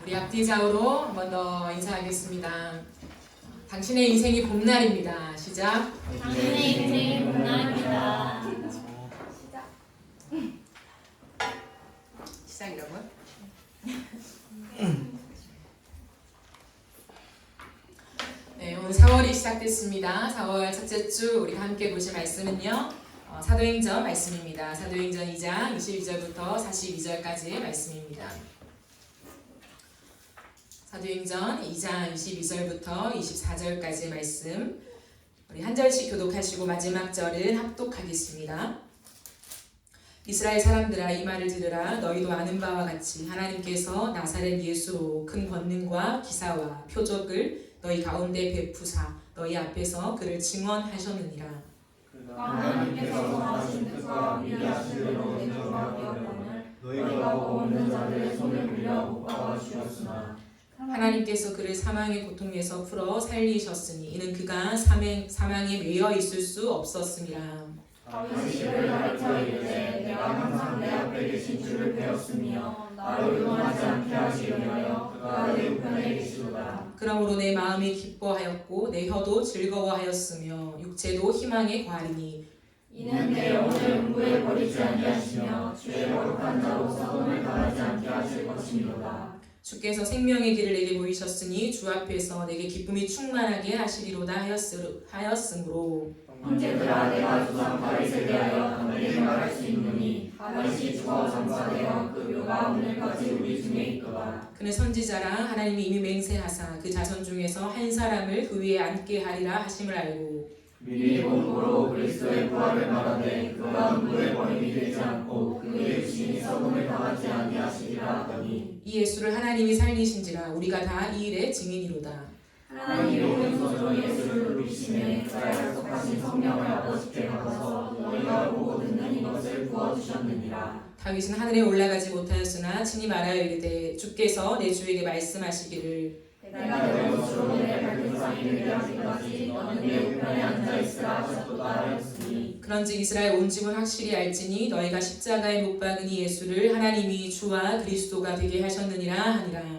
우리 앞뒤 좌우로 한 번 더 인사하겠습니다. 당신의 인생이 봄날입니다. 시작. 당신의 인생이 봄날입니다. 시작이라고요? 네, 오늘 4월이 시작됐습니다. 4월 첫째 주 우리가 함께 보실 말씀은요. 사도행전 말씀입니다. 사도행전 2장 22절부터 42절까지의 말씀입니다. 사도행전 2장 22절부터 24절까지의 말씀, 우리 한 절씩 교독하시고 마지막 절은 합독하겠습니다. 이스라엘 사람들아, 이 말을 들으라. 너희도 아는 바와 같이 하나님께서 나사렛 예수로 큰 권능과 기사와 표적을 너희 가운데 베푸사 너희 앞에서 그를 증언하셨느니라. 하나님께서 정하신 뜻과 위대하신 대로 내정하였거늘 너희가 없는 자들의 손을 빌려 못 박아 주셨으나 하나님께서 그를 사망의 고통에서 풀어 살리셨으니 이는 그가 사망에 매여 있을 수 없었음이라. 다윗을 가르쳐 이르되 내가 항상 내 앞에 계신 주를 배웠으며 나를 응하지 않게 하시려 하여 그가 내 우편에 계시도다. 그러므로 내 마음이 기뻐하였고 내 혀도 즐거워하였으며 육체도 희망에 거하리니 이는 내 영혼을 음부에 버리지 아니하시며 주의 거룩한 자로 소돔을 당하지 않게 하실 것이니로다. 주께서 생명의 길을 내게 보이셨으니 주 앞에서 내게 기쁨이 충만하게 하시리로다 하였으므로 형제들아, 내가 조상 다윗에 대하여 너희에게 말할 수 있느니 다윗이 죽어 장사되어 그 묘가 오늘까지 우리 중에 있도다. 그는 선지자라 하나님이 이미 맹세하사 그 자손 중에서 한 사람을 그 위에 앉게 하리라 하심을 알고 미리 본고로 그리스도의 부활을 말하되 그가 음부에 버림이 되지 않고 그의 유신이 소돔을 당하지 아니하시리라 하더니 이 예수를 하나님이 살리신지라 우리가 다 이 일의 증인이로다. 하나님이 오른손으로 예수를 누리시매 그가 약속하신 성령을 아버지께 받아서 너희가 보고 듣는 이것을 부어주셨느니라. 다윗은 하늘에 올라가지 못하였으나 친히 말하여 이르되 주께서 내 주에게 말씀하시기를 내가 내 것으로 내 발등상이 되게 하기까지 너는 내 우편에 앉아있으라 하셨도다 하였으니 그런즉 이스라엘 온 집은 확실히 알지니 너희가 십자가에 못 박은 이 예수를 하나님이 주와 그리스도가 되게 하셨느니라 하니라.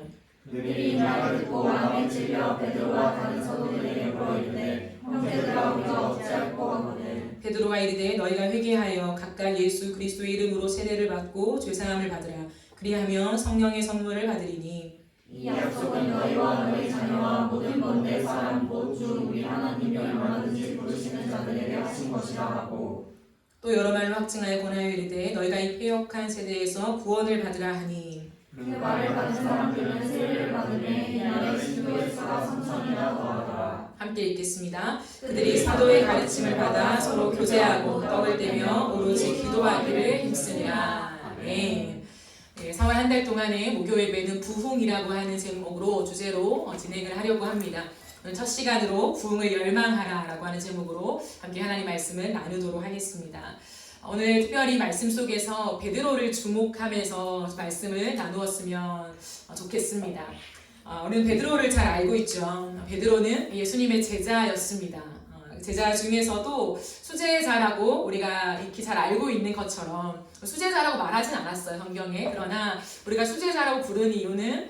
그들이 이 말을 듣고 마음에 찔려 베드로와 다른 사도들에게 물어이르되 형제들아 우리가 어찌할꼬 하거늘 베드로가 이르되 너희가 회개하여 각각 예수 그리스도의 이름으로 세례를 받고 죄사함을 받으라. 그리하면 성령의 선물을 받으리니 이 약속은 너희와 너희 자녀와 모든 먼데 사람 곧 주 우리 하나님이 얼마든지 부르시는 자들에게 하신 것이라 하고 또 여러 말로 확증하여 권하여 이르되 너희가 이 패역한 세대에서 구원을 받으라 하니 그 말을 받은 사람들은 세례를 받으매 이날에 신도의 수가 3,000이나 더하더라. 함께 읽겠습니다. 그들이 사도의 가르침을 받아 서로 교제하고 떡을 떼며 오로지 기도하기를 힘쓰니라. 아멘. 네, 4월 한 달 동안의 목요 예배는 부흥이라고 하는 제목으로 주제로 진행을 하려고 합니다. 오늘 첫 시간으로 부흥을 열망하라라고 하는 제목으로 함께 하나님 말씀을 나누도록 하겠습니다. 오늘 특별히 말씀 속에서 베드로를 주목하면서 말씀을 나누었으면 좋겠습니다. 우리는 베드로를 잘 알고 있죠. 베드로는 예수님의 제자였습니다. 제자 중에서도 수제자라고 우리가 익히 잘 알고 있는 것처럼 수제자라고 말하진 않았어요, 성경에. 그러나 우리가 수제자라고 부르는 이유는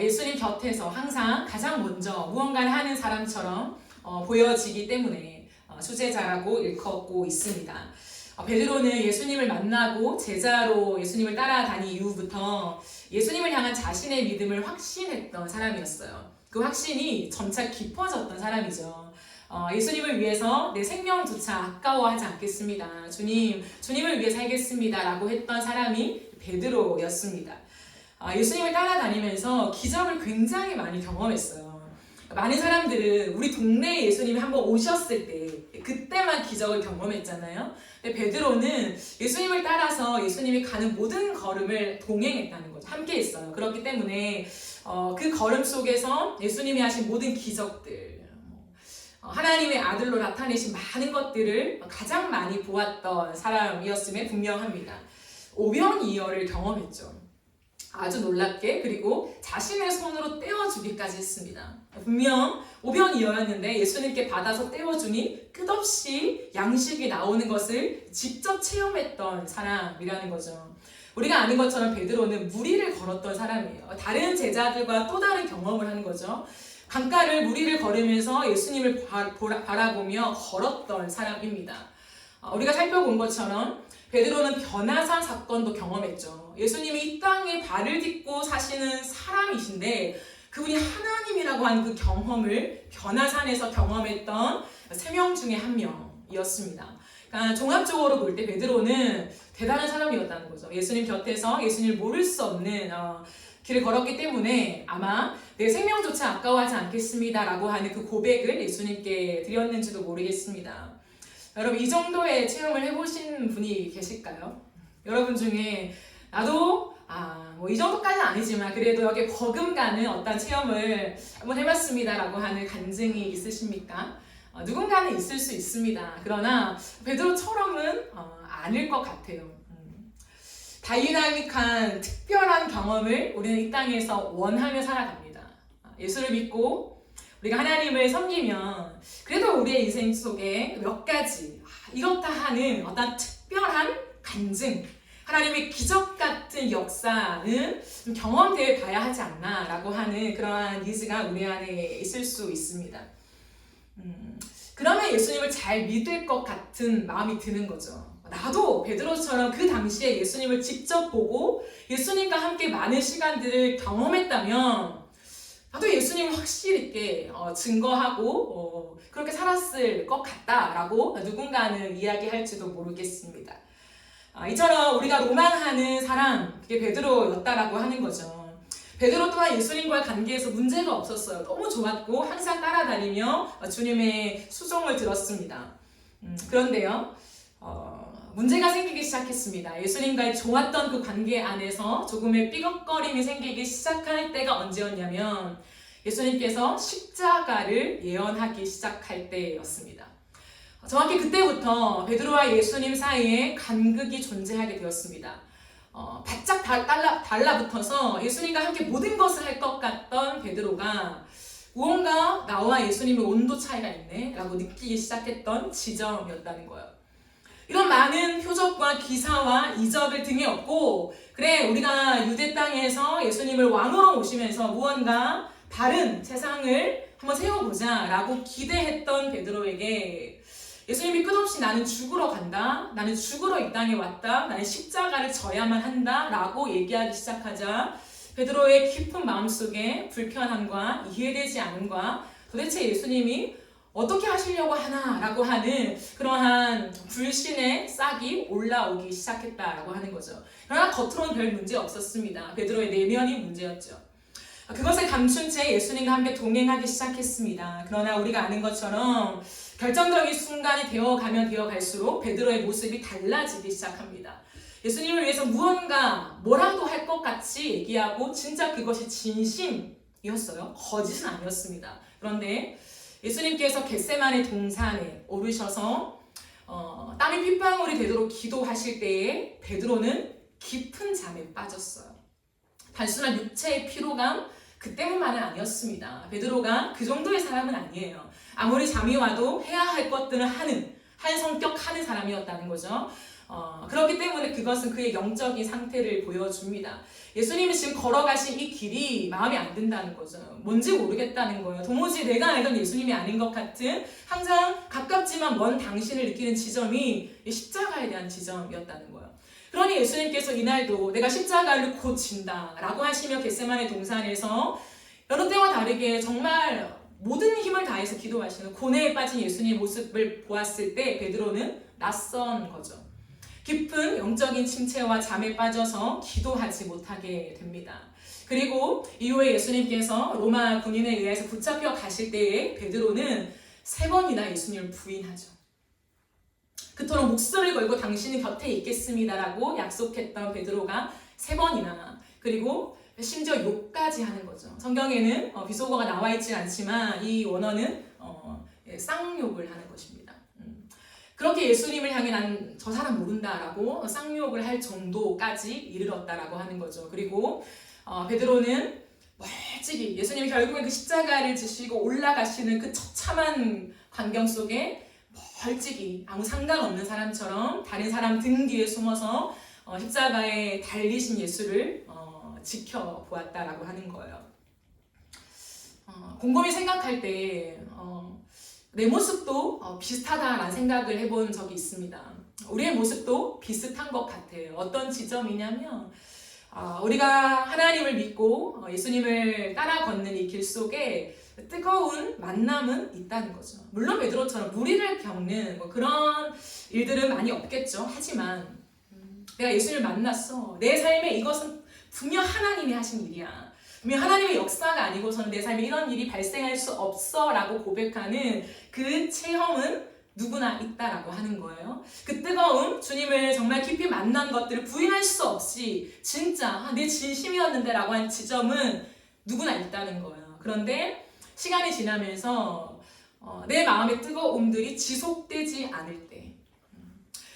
예수님 곁에서 항상 가장 먼저 무언가를 하는 사람처럼 보여지기 때문에 수제자라고 일컫고 있습니다. 베드로는 예수님을 만나고 제자로 예수님을 따라다닌 이후부터 예수님을 향한 자신의 믿음을 확신했던 사람이었어요. 그 확신이 점차 깊어졌던 사람이죠. 예수님을 위해서 내 생명조차 아까워하지 않겠습니다. 주님을 위해 살겠습니다. 라고 했던 사람이 베드로였습니다. 예수님을 따라다니면서 기적을 굉장히 많이 경험했어요. 많은 사람들은 우리 동네에 예수님이 한번 오셨을 때 그때만 기적을 경험했잖아요. 근데 베드로는 예수님을 따라서 예수님이 가는 모든 걸음을 동행했다는 거죠. 함께 했어요. 그렇기 때문에 그 걸음 속에서 예수님이 하신 모든 기적들, 하나님의 아들로 나타내신 많은 것들을 가장 많이 보았던 사람이었음에 분명합니다. 오병이어를 경험했죠. 아주 놀랍게. 그리고 자신의 손으로 떼어주기까지 했습니다. 분명 오병이어였는데 예수님께 받아서 떼어주니 끝없이 양식이 나오는 것을 직접 체험했던 사람이라는 거죠. 우리가 아는 것처럼 베드로는 무리를 걸었던 사람이에요. 다른 제자들과 또 다른 경험을 하는 거죠. 강가를 무리를 걸으면서 예수님을 바라보며 걸었던 사람입니다. 우리가 살펴본 것처럼 베드로는 변화산 사건도 경험했죠. 예수님이 이 땅에 발을 딛고 사시는 사람이신데 그분이 하나님이라고 하는 그 경험을 변화산에서 경험했던 3명 중에 한 명이었습니다. 그러니까 종합적으로 볼 때 베드로는 대단한 사람이었다는 거죠. 예수님 곁에서 예수님을 모를 수 없는 길을 걸었기 때문에 아마 내 생명조차 아까워하지 않겠습니다라고 하는 그 고백을 예수님께 드렸는지도 모르겠습니다. 여러분 이 정도의 체험을 해보신 분이 계실까요? 여러분 중에 나도 뭐 이 정도까지는 아니지만 그래도 여기에 버금가는 어떤 체험을 한번 해봤습니다라고 하는 간증이 있으십니까? 누군가는 있을 수 있습니다. 그러나 베드로처럼은 아닐 것 같아요. 다이나믹한 특별한 경험을 우리는 이 땅에서 원하며 살아갑니다. 예수를 믿고 우리가 하나님을 섬기면 그래도 우리의 인생 속에 몇 가지 이렇다 하는 어떤 특별한 간증, 하나님의 기적 같은 역사는 좀 경험되어 가야 하지 않나 라고 하는 그러한 니즈가 우리 안에 있을 수 있습니다. 그러면 예수님을 잘 믿을 것 같은 마음이 드는 거죠. 나도 베드로처럼 그 당시에 예수님을 직접 보고 예수님과 함께 많은 시간들을 경험했다면 나도 예수님을 확실히 있게 증거하고 그렇게 살았을 것 같다라고 누군가는 이야기할지도 모르겠습니다. 이처럼 우리가 로망하는 사람, 그게 베드로였다라고 하는 거죠. 베드로 또한 예수님과의 관계에서 문제가 없었어요. 너무 좋았고 항상 따라다니며 주님의 수종을 들었습니다. 그런데요, 문제가 생기기 시작했습니다. 예수님과의 좋았던 그 관계 안에서 조금의 삐걱거림이 생기기 시작할 때가 언제였냐면 예수님께서 십자가를 예언하기 시작할 때였습니다. 정확히 그때부터 베드로와 예수님 사이에 간극이 존재하게 되었습니다. 바짝 달라붙어서 예수님과 함께 모든 것을 할 것 같던 베드로가 무언가 나와 예수님의 온도 차이가 있네 라고 느끼기 시작했던 지점이었다는 거예요. 이런 많은 표적과 기사와 이적을 등에 업고 그래 우리가 유대 땅에서 예수님을 왕으로 모시면서 무언가 다른 세상을 한번 세워보자 라고 기대했던 베드로에게 예수님이 끝없이 나는 죽으러 간다, 나는 죽으러 이 땅에 왔다, 나는 십자가를 져야만 한다 라고 얘기하기 시작하자 베드로의 깊은 마음속에 불편함과 이해되지 않음과 도대체 예수님이 어떻게 하시려고 하나 라고 하는 그러한 불신의 싹이 올라오기 시작했다라고 하는 거죠. 그러나 겉으로는 별 문제 없었습니다. 베드로의 내면이 문제였죠. 그것을 감춘 채 예수님과 함께 동행하기 시작했습니다. 그러나 우리가 아는 것처럼 결정적인 순간이 되어가면 되어갈수록 베드로의 모습이 달라지기 시작합니다. 예수님을 위해서 무언가 뭐라도 할 것 같이 얘기하고 진짜 그것이 진심이었어요. 거짓은 아니었습니다. 그런데 예수님께서 겟세마네 동산에 오르셔서 땀이 핏방울이 되도록 기도하실 때에 베드로는 깊은 잠에 빠졌어요. 단순한 육체의 피로감 그 때문만은 아니었습니다. 베드로가 그 정도의 사람은 아니에요. 아무리 잠이 와도 해야 할 것들을 하는 성격 하는 사람이었다는 거죠. 그렇기 때문에 그것은 그의 영적인 상태를 보여줍니다. 예수님이 지금 걸어가신 이 길이 마음에 안 든다는 거죠. 뭔지 모르겠다는 거예요. 도무지 내가 알던 예수님이 아닌 것 같은 항상 가깝지만 먼 당신을 느끼는 지점이 이 십자가에 대한 지점이었다는 거예요. 그러니 예수님께서 이날도 내가 십자가를 곧 진다 라고 하시며 겟세마네 동산에서 여러 때와 다르게 정말 모든 힘을 다해서 기도하시는 고뇌에 빠진 예수님의 모습을 보았을 때 베드로는 낯선 거죠. 깊은 영적인 침체와 잠에 빠져서 기도하지 못하게 됩니다. 그리고 이후에 예수님께서 로마 군인에 의해서 붙잡혀 가실 때에 베드로는 3번이나 예수님을 부인하죠. 그토록 목숨을 걸고 당신이 곁에 있겠습니다라고 약속했던 베드로가 3번이나 그리고 심지어 욕까지 하는 거죠. 성경에는 비속어가 나와 있지 않지만 이 원어는 쌍욕을 하는 것입니다. 그렇게 예수님을 향해 난 저 사람 모른다라고 쌍욕을 할 정도까지 이르렀다라고 하는 거죠. 그리고 베드로는 멀찍이 예수님이 결국엔 그 십자가를 지시고 올라가시는 그 처참한 광경 속에 멀찍이 아무 상관없는 사람처럼 다른 사람 등 뒤에 숨어서 십자가에 달리신 예수를 지켜보았다라고 하는 거예요. 곰곰이 생각할 때 내 모습도 비슷하다라는 생각을 해본 적이 있습니다. 우리의 모습도 비슷한 것 같아요. 어떤 지점이냐면 우리가 하나님을 믿고 예수님을 따라 걷는 이 길 속에 뜨거운 만남은 있다는 거죠. 물론 베드로처럼 무리를 겪는 그런 일들은 많이 없겠죠. 하지만 내가 예수님을 만났어. 내 삶에 이것은 분명 하나님이 하신 일이야. 분명 하나님의 역사가 아니고서는 내 삶에 이런 일이 발생할 수 없어 라고 고백하는 그 체험은 누구나 있다라고 하는 거예요. 그 뜨거움, 주님을 정말 깊이 만난 것들을 부인할 수 없이 진짜 내 진심이었는데 라고 한 지점은 누구나 있다는 거예요. 그런데 시간이 지나면서 내 마음의 뜨거움들이 지속되지 않을 때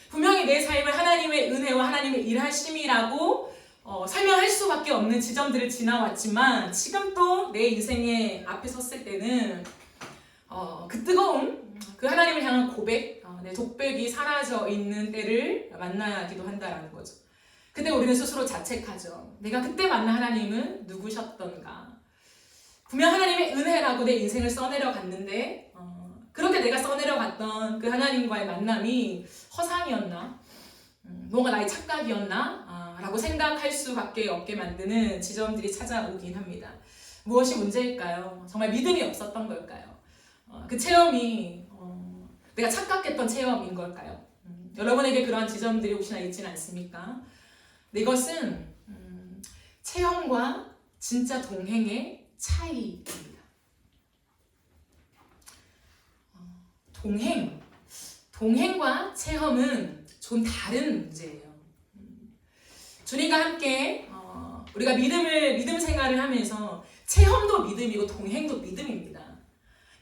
분명히 내 삶을 하나님의 은혜와 하나님의 일하심이라고 설명할 수밖에 없는 지점들을 지나왔지만 지금 또 내 인생의 앞에 섰을 때는 그 뜨거움, 그 하나님을 향한 고백, 내 독백이 사라져 있는 때를 만나기도 한다라는 거죠. 근데 우리는 스스로 자책하죠. 내가 그때 만난 하나님은 누구셨던가. 분명 하나님의 은혜라고 내 인생을 써내려 갔는데 그렇게 내가 써내려 갔던 그 하나님과의 만남이 허상이었나? 뭔가 나의 착각이었나? 라고 생각할 수밖에 없게 만드는 지점들이 찾아오긴 합니다. 무엇이 문제일까요? 정말 믿음이 없었던 걸까요? 그 체험이 내가 착각했던 체험인 걸까요? 여러분에게 그러한 지점들이 혹시나 있지는 않습니까? 이것은 체험과 진짜 동행의 차이입니다. 동행과 체험은 좀 다른 문제예요. 주님과 함께 우리가 믿음 생활을 하면서 체험도 믿음이고 동행도 믿음입니다.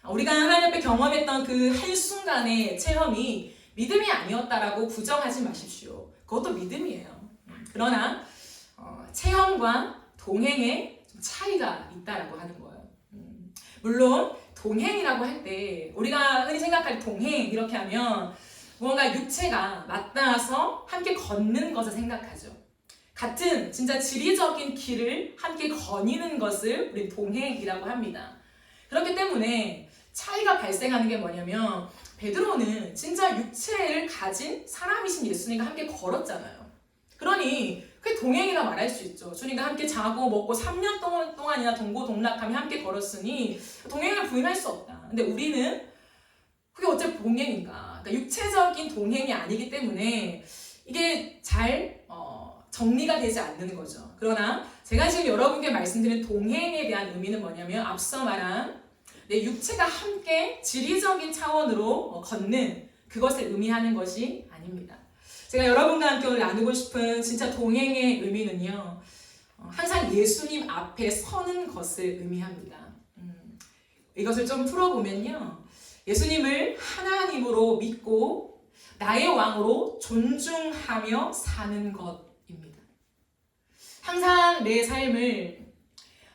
우리가 하나님 앞에 경험했던 그 한순간의 체험이 믿음이 아니었다라고 부정하지 마십시오. 그것도 믿음이에요. 그러나 체험과 동행에 좀 차이가 있다라고 하는 거예요. 물론 동행이라고 할 때 우리가 흔히 생각할 동행 이렇게 하면 무언가 육체가 맞닿아서 함께 걷는 것을 생각하죠. 같은 진짜 지리적인 길을 함께 거니는 것을 우리 동행이라고 합니다. 그렇기 때문에 차이가 발생하는 게 뭐냐면 베드로는 진짜 육체를 가진 사람이신 예수님과 함께 걸었잖아요. 그러니 그게 동행이라 말할 수 있죠. 주님과 함께 자고 먹고 3년 동안이나 동고동락하며 함께 걸었으니 동행을 부인할 수 없다. 근데 우리는 그게 어째 동행인가? 그러니까 육체적인 동행이 아니기 때문에 이게 잘 정리가 되지 않는 거죠. 그러나 제가 지금 여러분께 말씀드린 동행에 대한 의미는 뭐냐면 앞서 말한 내 육체가 함께 지리적인 차원으로 걷는 그것을 의미하는 것이 아닙니다. 제가 여러분과 함께 오늘 나누고 싶은 진짜 동행의 의미는요. 항상 예수님 앞에 서는 것을 의미합니다. 이것을 좀 풀어보면요. 예수님을 하나님으로 믿고 나의 왕으로 존중하며 사는 것입니다. 항상 내 삶을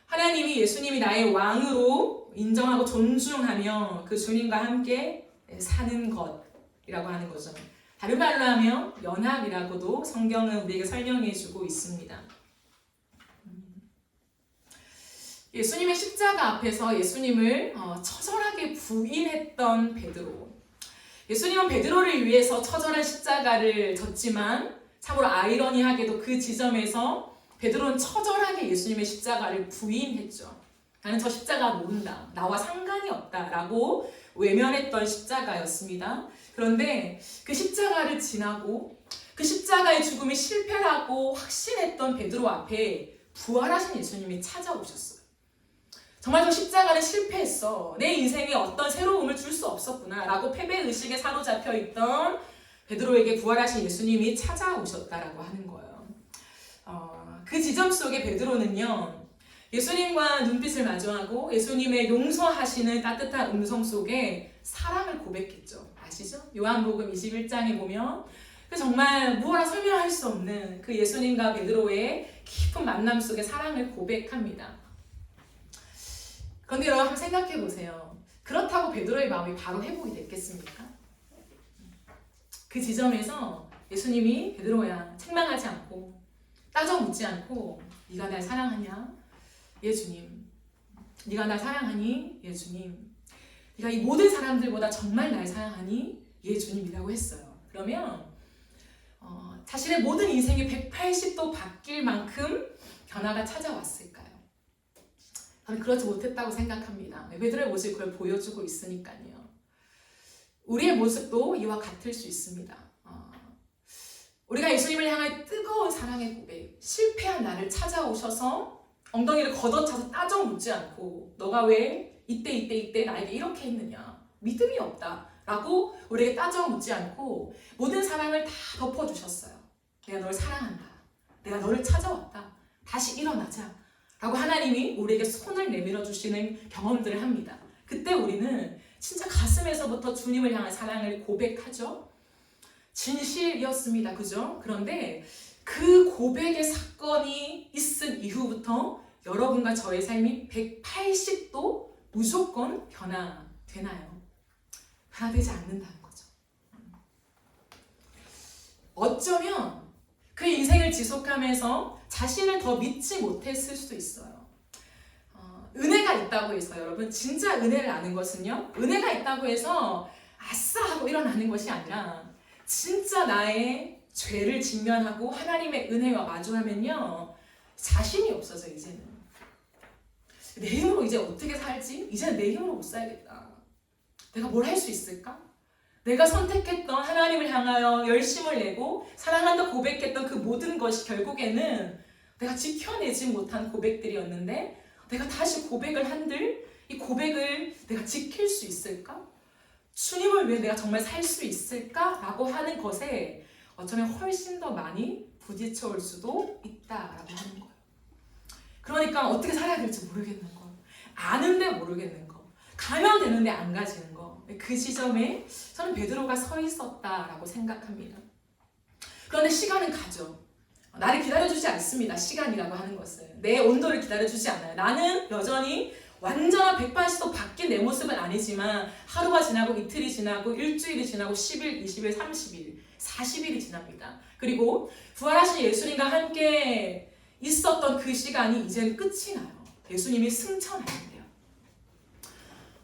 하나님이 예수님이 나의 왕으로 인정하고 존중하며 그 주님과 함께 사는 것이라고 하는 거죠. 다른 말로 하면 연합이라고도 성경은 우리에게 설명해 주고 있습니다. 예수님의 십자가 앞에서 예수님을 처절하게 부인했던 베드로. 예수님은 베드로를 위해서 처절한 십자가를 졌지만 참으로 아이러니하게도 그 지점에서 베드로는 처절하게 예수님의 십자가를 부인했죠. 나는 저 십자가 모른다. 나와 상관이 없다라고 외면했던 십자가였습니다. 그런데 그 십자가를 지나고 그 십자가의 죽음이 실패라고 확신했던 베드로 앞에 부활하신 예수님이 찾아오셨어요. 정말 저 십자가는 실패했어. 내 인생에 어떤 새로움을 줄 수 없었구나 라고 패배의식에 사로잡혀 있던 베드로에게 부활하신 예수님이 찾아오셨다라고 하는 거예요. 그 지점 속에 베드로는요. 예수님과 눈빛을 마주하고 예수님의 용서하시는 따뜻한 음성 속에 사랑을 고백했죠. 아시죠? 요한복음 21장에 보면 정말 무엇라 설명할 수 없는 그 예수님과 베드로의 깊은 만남 속에 사랑을 고백합니다. 그런데 여러분 한번 생각해 보세요. 그렇다고 베드로의 마음이 바로 회복이 됐겠습니까? 그 지점에서 예수님이 베드로야 책망하지 않고 따져 묻지 않고 네가 날 사랑하냐? 예 주님. 네가 날 사랑하니? 예 주님. 네가 이 모든 사람들보다 정말 날 사랑하니? 예 주님이라고 했어요. 그러면 자신의 모든 인생이 180도 바뀔 만큼 변화가 찾아왔을까요? 저는 그렇지 못했다고 생각합니다. 베드로의 모습이 그걸 보여주고 있으니까요. 우리의 모습도 이와 같을 수 있습니다. 우리가 예수님을 향한 뜨거운 사랑의 고백, 실패한 나를 찾아오셔서 엉덩이를 걷어차서 따져 묻지 않고 너가 왜 이때 나에게 이렇게 했느냐, 믿음이 없다 라고 우리에게 따져 묻지 않고 모든 사랑을 다 덮어주셨어요. 내가 널 사랑한다, 내가 너를 찾아왔다, 다시 일어나자 라고 하나님이 우리에게 손을 내밀어 주시는 경험들을 합니다. 그때 우리는 진짜 가슴에서부터 주님을 향한 사랑을 고백하죠. 진실이었습니다. 그죠? 그런데 그 고백의 사건이 있은 이후부터 여러분과 저의 삶이 180도 무조건 변화되나요? 변화되지 않는다는 거죠. 어쩌면 그 인생을 지속하면서 자신을 더 믿지 못했을 수도 있어요. 은혜가 있다고 해서 여러분 진짜 은혜를 아는 것은요, 은혜가 있다고 해서 아싸 하고 일어나는 것이 아니라 진짜 나의 죄를 직면하고 하나님의 은혜와 마주하면요 자신이 없어져. 이제는 내 힘으로 이제 어떻게 살지? 이제는 내 힘으로 못 살겠다. 내가 뭘 할 수 있을까? 내가 선택했던 하나님을 향하여 열심을 내고 사랑한다 고백했던 그 모든 것이 결국에는 내가 지켜내지 못한 고백들이었는데 내가 다시 고백을 한들 이 고백을 내가 지킬 수 있을까? 주님을 위해 내가 정말 살 수 있을까? 라고 하는 것에 어쩌면 훨씬 더 많이 부딪혀올 수도 있다라고 하는 거예요. 그러니까 어떻게 살아야 될지 모르겠는 거, 아는데 모르겠는 거, 가면 되는데 안 가지는 거. 그 지점에 저는 베드로가 서 있었다라고 생각합니다. 그런데 시간은 가죠. 나를 기다려주지 않습니다. 시간이라고 하는 것은 내 온도를 기다려주지 않아요. 나는 여전히 완전한 180도 바뀐 내 모습은 아니지만 하루가 지나고 이틀이 지나고 일주일이 지나고 10일, 20일, 30일, 40일이 지납니다. 그리고 부활하신 예수님과 함께 있었던 그 시간이 이제는 끝이 나요. 예수님이 승천하신대요.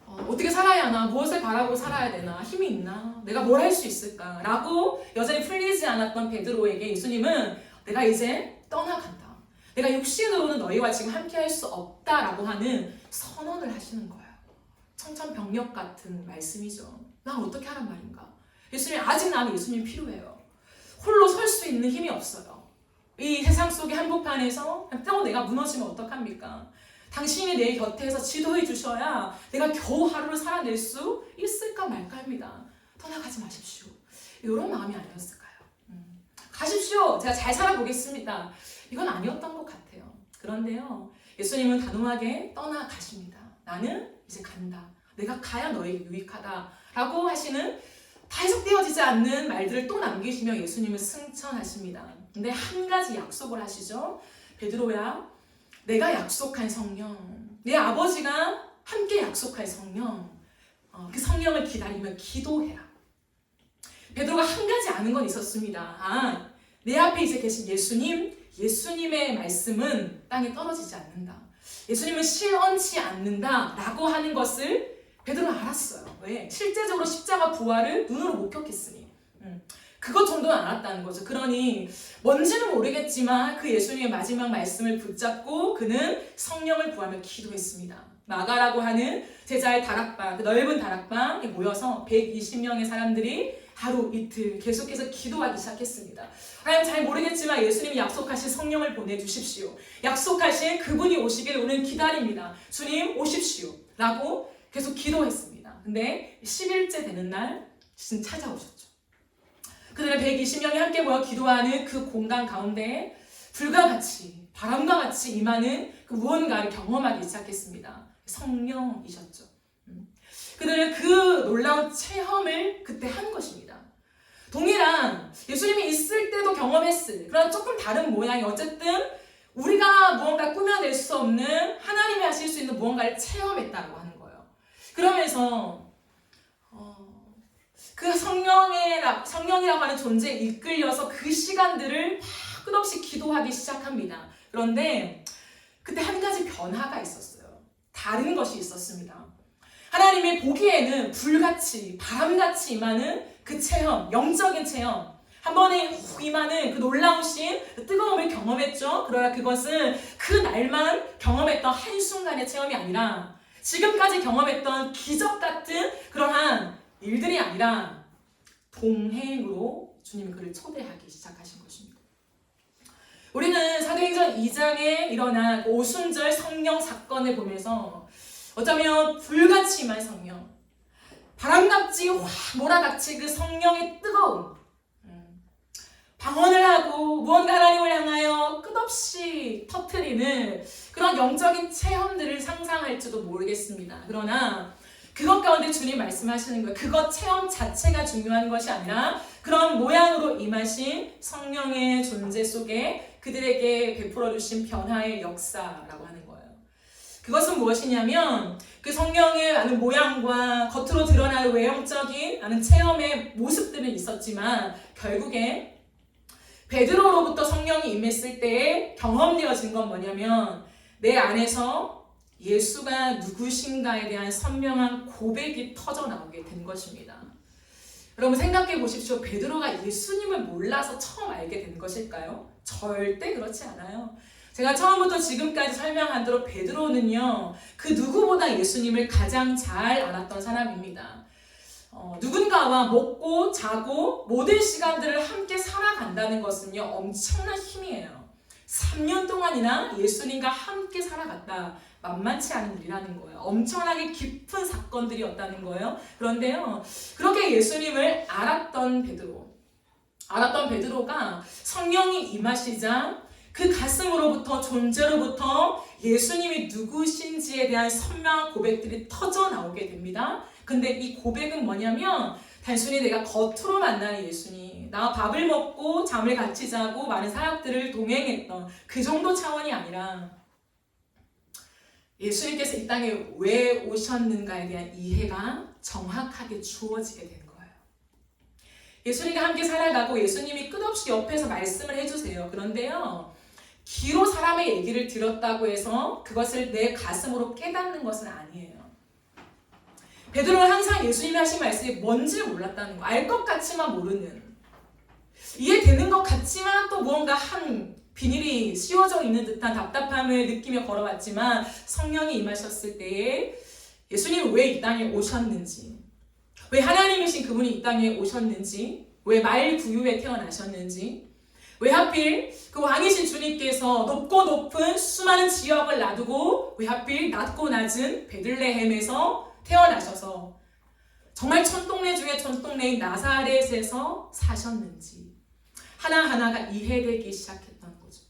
어떻게 살아야 하나? 무엇을 바라고 살아야 되나? 힘이 있나? 내가 뭘 할 수 있을까? 라고 여전히 풀리지 않았던 베드로에게 예수님은 내가 이제 떠나간다. 내가 육신으로는 너희와 지금 함께 할 수 없다라고 하는 선언을 하시는 거예요. 청천벽력 같은 말씀이죠. 난 어떻게 하란 말인가? 예수님, 아직 나는 예수님 필요해요. 홀로 설 수 있는 힘이 없어요. 이 세상 속의 한복판에서 또 내가 무너지면 어떡합니까? 당신이 내 곁에서 지도해 주셔야 내가 겨우 하루를 살아낼 수 있을까 말까 합니다. 떠나가지 마십시오. 이런 마음이 아니었을까요? 가십시오. 제가 잘 살아보겠습니다. 이건 아니었던 것 같아요. 그런데요, 예수님은 단호하게 떠나가십니다. 나는 이제 간다. 내가 가야 너에게 유익하다. 라고 하시는 다 해석되어지지 않는 말들을 또 남기시며 예수님은 승천하십니다. 근데 한 가지 약속을 하시죠. 베드로야, 내가 약속한 성령, 내 아버지가 함께 약속할 성령, 그 성령을 기다리며 기도해라. 베드로가 한 가지 아는 건 있었습니다. 내 앞에 이제 계신 예수님의 말씀은 땅에 떨어지지 않는다. 예수님은 실언치 않는다 라고 하는 것을 베드로는 알았어요. 왜? 실제적으로 십자가 부활을 눈으로 목격했으니. 그것 정도는 알았다는 거죠. 그러니 뭔지는 모르겠지만 그 예수님의 마지막 말씀을 붙잡고 그는 성령을 구하며 기도했습니다. 마가라고 하는 제자의 다락방, 그 넓은 다락방에 모여서 120명의 사람들이 하루 이틀 계속해서 기도하기 시작했습니다. 하나님 잘 모르겠지만 예수님이 약속하신 성령을 보내주십시오. 약속하신 그분이 오시기를 우리는 기다립니다. 주님 오십시오. 라고 계속 기도했습니다. 근데 10일째 되는 날 진짜 찾아오셨죠. 그들은 120명이 함께 모여 기도하는 그 공간 가운데 불과 같이 바람과 같이 임하는 그 무언가를 경험하기 시작했습니다. 성령이셨죠. 그들은 그 놀라운 체험을 그때 한 것입니다. 동일한 예수님이 있을 때도 경험했을 그런 조금 다른 모양이 어쨌든 우리가 무언가 꾸며낼 수 없는 하나님이 하실 수 있는 무언가를 체험했다고 하는 거예요. 그러면서 그 성령이라고 하는 존재에 이끌려서 그 시간들을 막 끝없이 기도하기 시작합니다. 그런데 그때 한 가지 변화가 있었어요. 다른 것이 있었습니다. 하나님이 보기에는 불같이 바람같이 임하는 그 체험, 영적인 체험, 한 번에 훅 임하는 그 놀라우신 뜨거움을 경험했죠. 그러나 그것은 그 날만 경험했던 한순간의 체험이 아니라 지금까지 경험했던 기적 같은 그러한 일들이 아니라 동행으로 주님이 그를 초대하기 시작하신 것입니다. 우리는 사도행전 2장에 일어난 오순절 성령 사건을 보면서 어쩌면 불같이 임한 성령, 바람같이 확 몰아닥칠 그 성령의 뜨거움, 방언을 하고 무언가 하나님을 향하여 끝없이 터뜨리는 그런 영적인 체험들을 상상할지도 모르겠습니다. 그러나 그것 가운데 주님 말씀하시는 거예요. 그것 체험 자체가 중요한 것이 아니라 그런 모양으로 임하신 성령의 존재 속에 그들에게 베풀어 주신 변화의 역사라고 하는 거예요. 그것은 무엇이냐면 그 성령의 아는 모양과 겉으로 드러나는 외형적인 아는 체험의 모습들은 있었지만 결국에 베드로로부터 성령이 임했을 때에 경험되어진 건 뭐냐면 내 안에서 예수가 누구신가에 대한 선명한 고백이 터져나오게 된 것입니다. 여러분 생각해 보십시오. 베드로가 예수님을 몰라서 처음 알게 된 것일까요? 절대 그렇지 않아요. 제가 처음부터 지금까지 설명한 대로 베드로는요, 그 누구보다 예수님을 가장 잘 알았던 사람입니다. 누군가와 먹고 자고 모든 시간들을 함께 살아간다는 것은요, 엄청난 힘이에요. 3년 동안이나 예수님과 함께 살아갔다. 만만치 않은 일이라는 거예요. 엄청나게 깊은 사건들이었다는 거예요. 그런데요, 그렇게 예수님을 알았던 베드로가 성령이 임하시자 그 가슴으로부터 존재로부터 예수님이 누구신지에 대한 선명한 고백들이 터져나오게 됩니다. 근데 이 고백은 뭐냐면 단순히 내가 겉으로 만나는 예수님, 나와 밥을 먹고 잠을 같이 자고 많은 사역들을 동행했던 그 정도 차원이 아니라 예수님께서 이 땅에 왜 오셨는가에 대한 이해가 정확하게 주어지게 된 거예요. 예수님과 함께 살아가고 예수님이 끝없이 옆에서 말씀을 해주세요. 그런데요, 귀로 사람의 얘기를 들었다고 해서 그것을 내 가슴으로 깨닫는 것은 아니에요. 베드로는 항상 예수님이 하신 말씀이 뭔지 몰랐다는 거, 알 것 같지만 모르는, 이해되는 것 같지만 또 무언가 한 비닐이 씌워져 있는 듯한 답답함을 느끼며 걸어왔지만 성령이 임하셨을 때에 예수님이 왜 이 땅에 오셨는지, 왜 하나님이신 그분이 이 땅에 오셨는지, 왜 말 구유에 태어나셨는지, 왜 하필 그 왕이신 주님께서 높고 높은 수많은 지역을 놔두고 왜 하필 낮고 낮은 베들레헴에서 태어나셔서 정말 촌동네 중에 촌동네인 나사렛에서 사셨는지 하나하나가 이해되기 시작했던 거죠.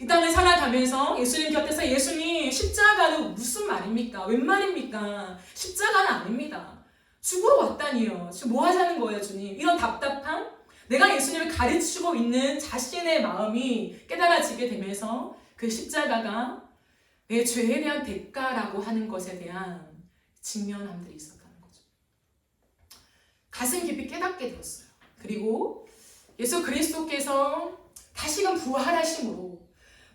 이 땅을 살아가면서 예수님 곁에서 예수님 십자가는 무슨 말입니까? 웬 말입니까? 십자가는 아닙니다. 죽으러 왔다니요. 지금 뭐 하자는 거예요, 주님? 이런 답답함? 내가 예수님을 가르치고 있는 자신의 마음이 깨달아지게 되면서 그 십자가가 내 죄에 대한 대가라고 하는 것에 대한 직면함들이 있었다는 거죠. 가슴 깊이 깨닫게 되었어요. 그리고 예수 그리스도께서 다시금 부활하심으로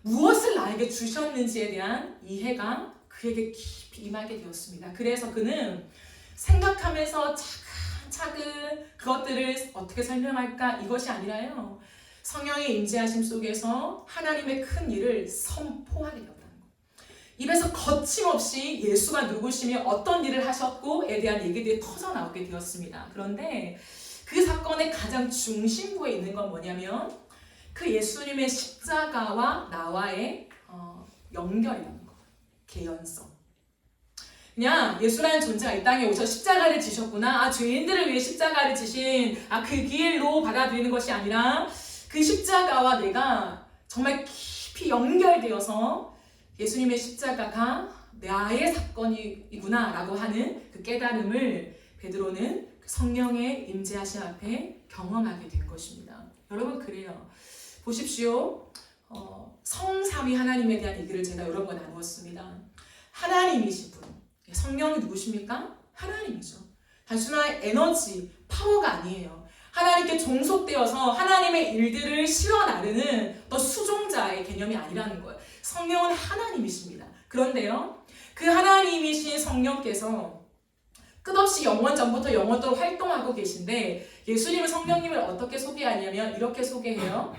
무엇을 나에게 주셨는지에 대한 이해가 그에게 깊이 임하게 되었습니다. 그래서 그는 생각하면서 차근 그것들을 어떻게 설명할까 이것이 아니라요, 성령의 임재하심 속에서 하나님의 큰 일을 선포하게 되었다는 거예요. 입에서 거침없이 예수가 누구시며 어떤 일을 하셨고에 대한 얘기들이 터져나오게 되었습니다. 그런데 그 사건의 가장 중심부에 있는 건 뭐냐면 그 예수님의 십자가와 나와의 연결이라는 거예요. 개연성. 그냥 예수라는 존재가 이 땅에 오셔 십자가를 지셨구나. 죄인들을 위해 십자가를 지신 그 길로 받아들이는 것이 아니라 그 십자가와 내가 정말 깊이 연결되어서 예수님의 십자가가 나의 사건이구나 라고 하는 그 깨달음을 베드로는 성령의 임재하심 앞에 경험하게 된 것입니다. 여러분 그래요. 보십시오. 성삼위 하나님에 대한 얘기를 제가 여러분과 나누었습니다. 하나님이신 분. 성령이 누구십니까? 하나님이죠. 단순한 에너지, 파워가 아니에요. 하나님께 종속되어서 하나님의 일들을 실어 나르는 또 수종자의 개념이 아니라는 거예요. 성령은 하나님이십니다. 그런데요, 그 하나님이신 성령께서 끝없이 영원 전부터 영원토록 활동하고 계신데 예수님은 성령님을 어떻게 소개하냐면 이렇게 소개해요.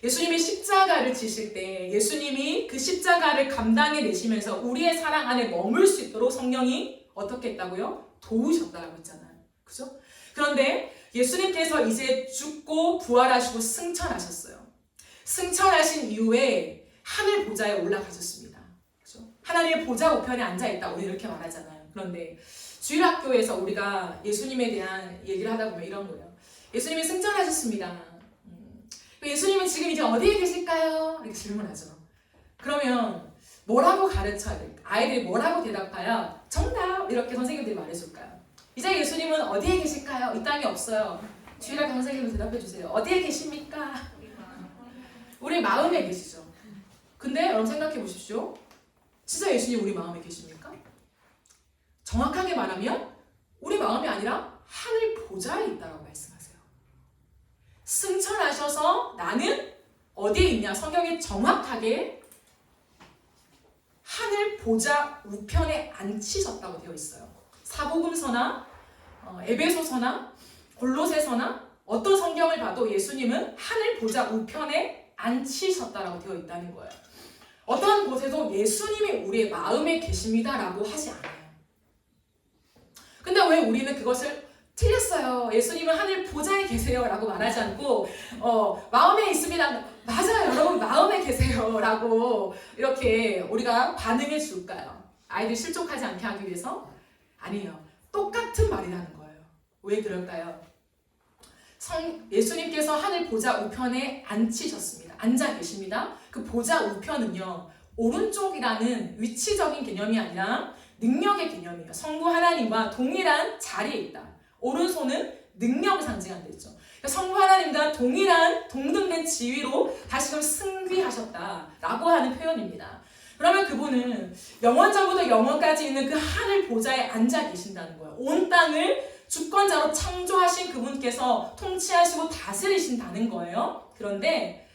예수님이 십자가를 지실 때 예수님이 그 십자가를 감당해 내시면서 우리의 사랑 안에 머물 수 있도록 성령이 어떻게 했다고요? 도우셨다고 했잖아요. 그죠? 그런데 예수님께서 이제 죽고 부활하시고 승천하셨어요. 승천하신 이후에 하늘 보좌에 올라가셨습니다. 그죠? 하나님의 보좌 우편에 앉아있다 우리 이렇게 말하잖아요. 그런데 주일학교에서 우리가 예수님에 대한 얘기를 하다 보면 이런 거예요. 예수님이 승천하셨습니다. 예수님은 지금 이제 어디에 계실까요? 이렇게 질문하죠. 그러면 뭐라고 가르쳐야 될까? 아이들이 뭐라고 대답해야 정답 이렇게 선생님들이 말해줄까요? 이제 예수님은 어디에 계실까요? 이 땅에 없어요. 주일학교 선생님도 대답해 주세요. 어디에 계십니까? 우리 마음에 계시죠. 근데 여러분 생각해 보십시오. 진짜 예수님 우리 마음에 계십니까? 정확하게 말하면 우리 마음이 아니라 하늘 보좌에 있다고 말씀하세요. 승천하셔서 나는 어디에 있냐? 성경에 정확하게 하늘 보좌 우편에 앉히셨다고 되어 있어요. 사복음서나 에베소서나 골로새서나 어떤 성경을 봐도 예수님은 하늘 보좌 우편에 앉히셨다라고 되어 있다는 거예요. 어떤 곳에도 예수님이 우리의 마음에 계십니다라고 하지 않아요. 근데 왜 우리는 그것을 틀렸어요. 예수님은 하늘 보좌에 계세요 라고 말하지 않고 마음에 있습니다. 맞아요. 여러분 마음에 계세요 라고 이렇게 우리가 반응해 줄까요? 아이들 실족하지 않게 하기 위해서? 아니에요. 똑같은 말이라는 거예요. 왜 그럴까요? 예수님께서 하늘 보좌 우편에 앉히셨습니다. 앉아 계십니다. 그 보좌 우편은요, 오른쪽이라는 위치적인 개념이 아니라 능력의 개념이에요. 성부 하나님과 동일한 자리에 있다. 오른손은 능력을 상징한다 했죠. 그러니까 성부 하나님과 동일한 동등된 지위로 다시금 승귀하셨다라고 하는 표현입니다. 그러면 그분은 영원전부터 영원까지 있는 그 하늘 보좌에 앉아 계신다는 거예요. 온 땅을 주권자로 창조하신 그분께서 통치하시고 다스리신다는 거예요. 그런데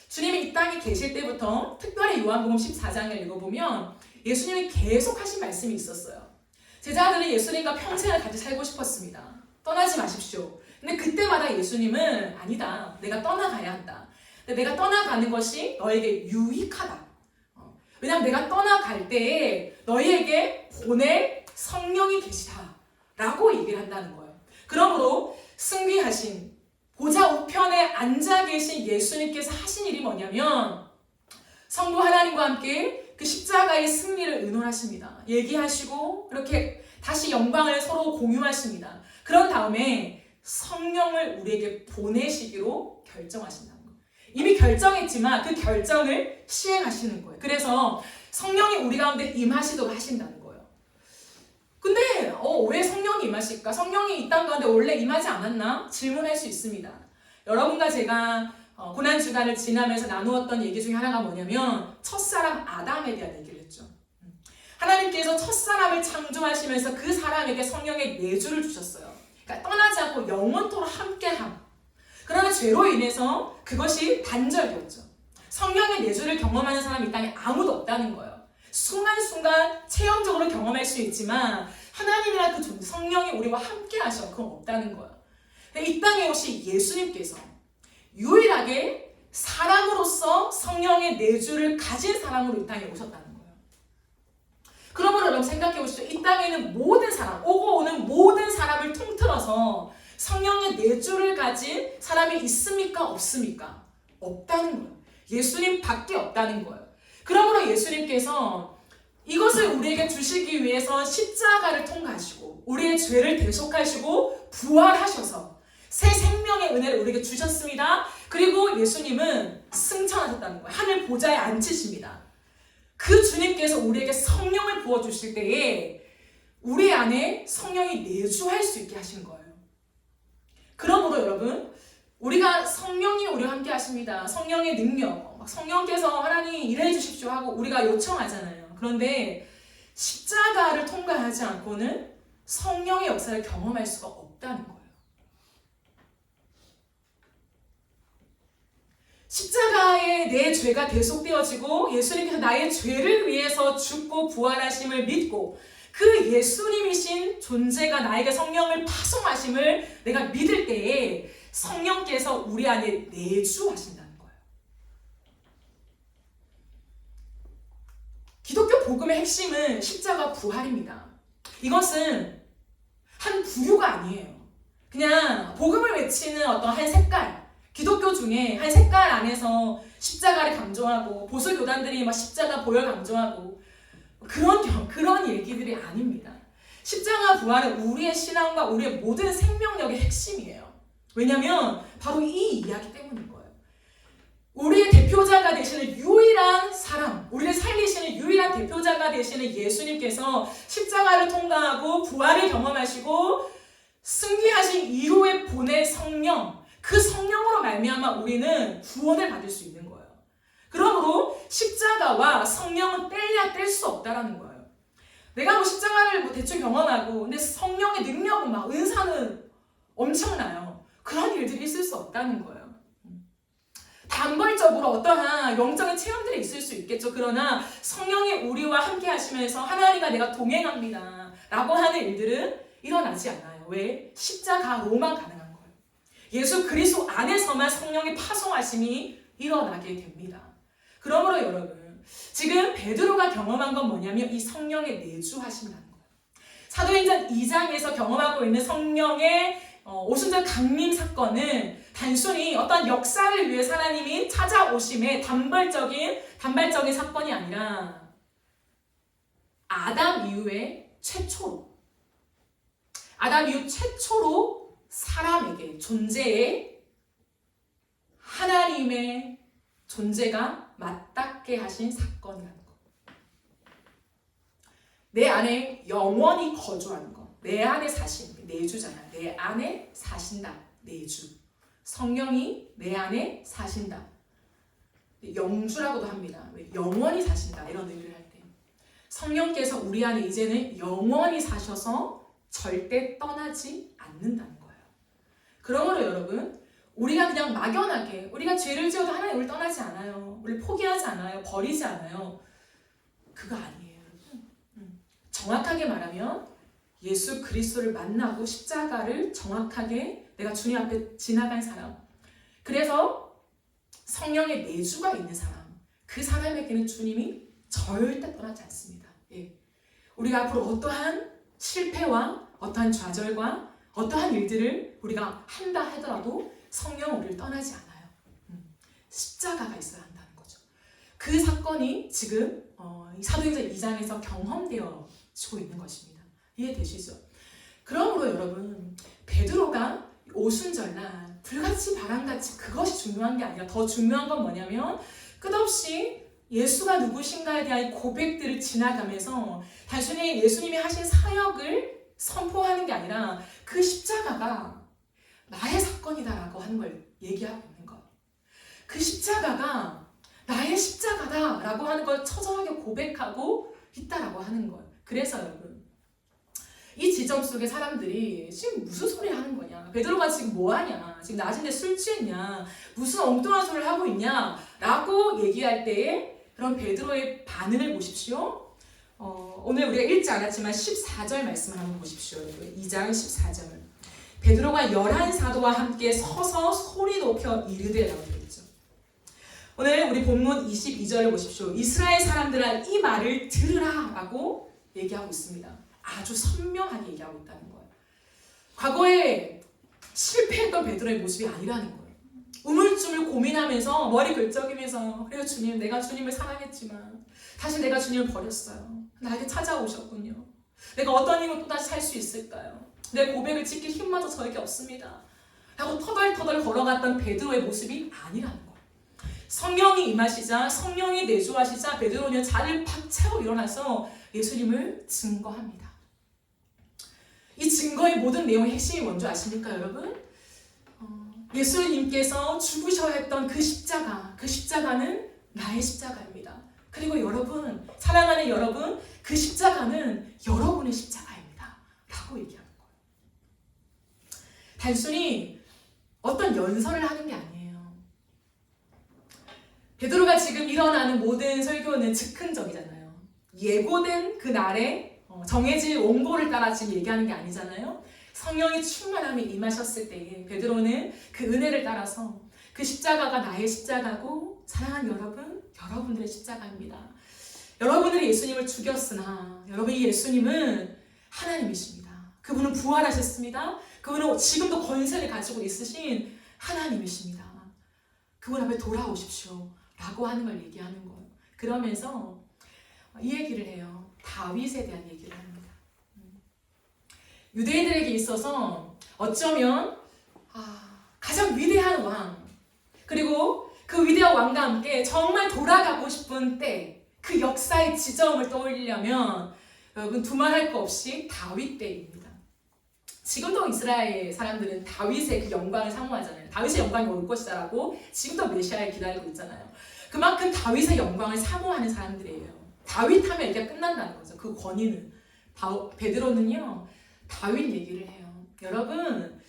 주님이 이 땅에 계실 때부터 특별히 요한복음 14장을 읽어보면 예수님이 계속 하신 말씀이 있었어요. 제자들은 예수님과 평생을 같이 살고 싶었습니다. 떠나지 마십시오. 근데 그때마다 예수님은 아니다. 내가 떠나가야 한다. 근데 내가 떠나가는 것이 너에게 유익하다. 왜냐하면 내가 떠나갈 때에 너희에게 보낼 성령이 계시다. 라고 얘기를 한다는 거예요. 그러므로 승귀하신 보좌 우편에 앉아 계신 예수님께서 하신 일이 뭐냐면 성부 하나님과 함께 그 십자가의 승리를 의논하십니다. 얘기하시고 이렇게 다시 영광을 서로 공유하십니다. 그런 다음에 성령을 우리에게 보내시기로 결정하신다는 거예요. 이미 결정했지만 그 결정을 시행하시는 거예요. 그래서 성령이 우리 가운데 임하시도록 하신다는 거예요. 근데 왜 성령이 임하실까? 성령이 이 땅 가운데 원래 임하지 않았나? 질문할 수 있습니다. 여러분과 제가 고난주간을 지나면서 나누었던 얘기 중에 하나가 뭐냐면 첫사람 아담에 대한 얘기를 했죠. 하나님께서 첫사람을 창조하시면서 그 사람에게 성령의 내주를 주셨어요. 그러니까 떠나지 않고 영원토록 함께함. 그러나 죄로 인해서 그것이 단절되었죠. 성령의 내주를 경험하는 사람이 이 땅에 아무도 없다는 거예요. 순간순간 체험적으로 경험할 수 있지만 하나님이란 그 존재, 성령이 우리와 함께 하셔. 그건 없다는 거예요. 이 땅에 오신 예수님께서 유일하게 사람으로서 성령의 내주를 가진 사람으로 이 땅에 오셨다는 거예요. 그러므로 여러분 생각해 보시죠. 이 땅에는 모든 사람, 오고 오는 모든 사람을 통틀어서 성령의 내주를 가진 사람이 있습니까? 없습니까? 없다는 거예요. 예수님 밖에 없다는 거예요. 그러므로 예수님께서 이것을 우리에게 주시기 위해서 십자가를 통과하시고 우리의 죄를 대속하시고 부활하셔서 새 생명의 은혜를 우리에게 주셨습니다. 그리고 예수님은 승천하셨다는 거예요. 하늘 보좌에 앉히십니다. 그 주님께서 우리에게 성령을 부어주실 때에 우리 안에 성령이 내주할 수 있게 하신 거예요. 그러므로 여러분, 우리가 성령이 우리와 함께 하십니다. 성령의 능력, 성령께서 하나님 일해 주십시오 하고 우리가 요청하잖아요. 그런데 십자가를 통과하지 않고는 성령의 역사를 경험할 수가 없다는 거예요. 십자가에 내 죄가 대속되어지고 예수님께서 나의 죄를 위해서 죽고 부활하심을 믿고 그 예수님이신 존재가 나에게 성령을 파송하심을 내가 믿을 때에 성령께서 우리 안에 내주하신다는 거예요. 기독교 복음의 핵심은 십자가 부활입니다. 이것은 한 부류가 아니에요. 그냥 복음을 외치는 어떤 한 색깔, 기독교 중에 한 색깔 안에서 십자가를 강조하고 보수교단들이 막 십자가 보혈 강조하고 그런 얘기들이 아닙니다. 십자가 부활은 우리의 신앙과 우리의 모든 생명력의 핵심이에요. 왜냐하면 바로 이 이야기 때문인 거예요. 우리의 대표자가 되시는 유일한 사람, 우리를 살리시는 유일한 대표자가 되시는 예수님께서 십자가를 통과하고 부활을 경험하시고 승리하신 이후에 보낸 성령, 그 성령으로 말미암아 우리는 구원을 받을 수 있는 거예요. 그러므로 십자가와 성령은 뗄래야 뗄 수 없다라는 거예요. 내가 뭐 십자가를 뭐 대충 경험하고 근데 성령의 능력은 막 은사는 엄청나요. 그런 일들이 있을 수 없다는 거예요. 단벌적으로 어떠한 영적인 체험들이 있을 수 있겠죠. 그러나 성령이 우리와 함께 하시면서 하나님과 내가 동행합니다 라고 하는 일들은 일어나지 않아요. 왜? 십자가로만 가능한 거예요. 예수 그리스도 안에서만 성령의 파송하심이 일어나게 됩니다. 그러므로 여러분, 지금 베드로가 경험한 건 뭐냐면 이 성령의 내주하심이라는 거예요. 사도행전 2장에서 경험하고 있는 성령의 오순절 강림 사건은 단순히 어떤 역사를 위해 하나님이 찾아오심의 단발적인 사건이 아니라 아담 이후 최초로 사람에게 존재에 하나님의 존재가 맞닿게 하신 사건이라는 것. 내 안에 영원히 거주하는 것. 내 안에 내주잖아. 내 안에 사신다. 내주. 성령이 내 안에 사신다. 영주라고도 합니다. 영원히 사신다. 이런 의미를 할 때. 성령께서 우리 안에 이제는 영원히 사셔서 절대 떠나지 않는다는 거예요. 그러므로 여러분, 우리가 그냥 막연하게 우리가 죄를 지어도 하나님 우리를 떠나지 않아요. 우리를 포기하지 않아요. 버리지 않아요. 그거 아니에요, 여러분. 정확하게 말하면 예수 그리스도를 만나고 십자가를 정확하게 내가 주님 앞에 지나간 사람, 그래서 성령의 내주가 있는 사람, 그 사람에게는 주님이 절대 떠나지 않습니다. 예. 우리가 앞으로 어떠한 실패와 어떠한 좌절과 어떠한 일들을 우리가 한다 하더라도 성령은 우리를 떠나지 않아요. 십자가가 있어야 한다는 거죠. 그 사건이 지금 사도행전 2장에서 경험되어지고 있는 것입니다. 이해되시죠? 그러므로 여러분, 베드로가 오순절날 불같이 바람같이 그것이 중요한 게 아니라 더 중요한 건 뭐냐면 끝없이 예수가 누구신가에 대한 고백들을 지나가면서 단순히 예수님이 하신 사역을 선포하는 게 아니라 그 십자가가 나의 사건이다라고 하는 걸 얘기하고 있는 거예요. 그 십자가가 나의 십자가다라고 하는 걸 처절하게 고백하고 있다라고 하는 거예요. 그래서 여러분, 이 지점 속에 사람들이 지금 무슨 소리 하는 거냐, 베드로가 지금 뭐하냐, 지금 낮인데 술 취했냐, 무슨 엉뚱한 소리를 하고 있냐 라고 얘기할 때에 그런 베드로의 반응을 보십시오. 오늘 우리가 읽지 않았지만 14절 말씀을 한번 보십시오. 2장 14절. 베드로가 11사도와 함께 서서 소리 높여 이르되 라고 되어 있죠. 오늘 우리 본문 22절을 보십시오. 이스라엘 사람들아 이 말을 들으라 라고 얘기하고 있습니다. 아주 선명하게 얘기하고 있다는 거예요. 과거에 실패했던 베드로의 모습이 아니라는 거예요. 우물쭈물 고민하면서 머리 긁적이면서 그래요 주님, 내가 주님을 사랑했지만 다시 내가 주님을 버렸어요. 나에게 찾아오셨군요. 내가 어떤 힘으로 또다시 살 수 있을까요? 내 고백을 지킬 힘마저 저에게 없습니다 라고 터덜터덜 걸어갔던 베드로의 모습이 아니라는 거예요. 성령이 임하시자, 성령이 내주하시자 베드로는 자리를 박차고 일어나서 예수님을 증거합니다. 이 증거의 모든 내용의 핵심이 뭔지 아십니까 여러분? 예수님께서 죽으셔야 했던 그 십자가, 그 십자가는 나의 십자가입니다. 그리고 여러분, 사랑하는 여러분, 그 십자가는 여러분의 십자가입니다 라고 얘기하는 거예요. 단순히 어떤 연설을 하는 게 아니에요. 베드로가 지금 일어나는 모든 설교는 즉흥적이잖아요. 예고된 그 날에 정해질 원고를 따라 지금 얘기하는 게 아니잖아요. 성령이 충만함이 임하셨을 때에 베드로는 그 은혜를 따라서 그 십자가가 나의 십자가고 사랑하는 여러분, 여러분들의 십자가입니다. 여러분들이 예수님을 죽였으나 여러분 이 예수님은 하나님이십니다. 그분은 부활하셨습니다. 그분은 지금도 권세를 가지고 있으신 하나님이십니다. 그분 앞에 돌아오십시오 라고 하는 걸 얘기하는 거예요. 그러면서 이 얘기를 해요. 다윗에 대한 얘기를 합니다. 유대인들에게 있어서 어쩌면 가장 위대한 왕, 그리고 그 위대한 왕과 함께 정말 돌아가고 싶은 때, 그 역사의 지점을 떠올리려면 여러분 두말할 거 없이 다윗 때입니다. 지금도 이스라엘 사람들은 다윗의 그 영광을 사모하잖아요. 다윗의 영광이 올 것이다라고 지금도 메시아를 기다리고 있잖아요. 그만큼 다윗의 영광을 사모하는 사람들이에요. 다윗 하면 얘기가 끝난다는 거죠. 그 권위는. 베드로는요, 다윗 얘기를 해요. 여러분,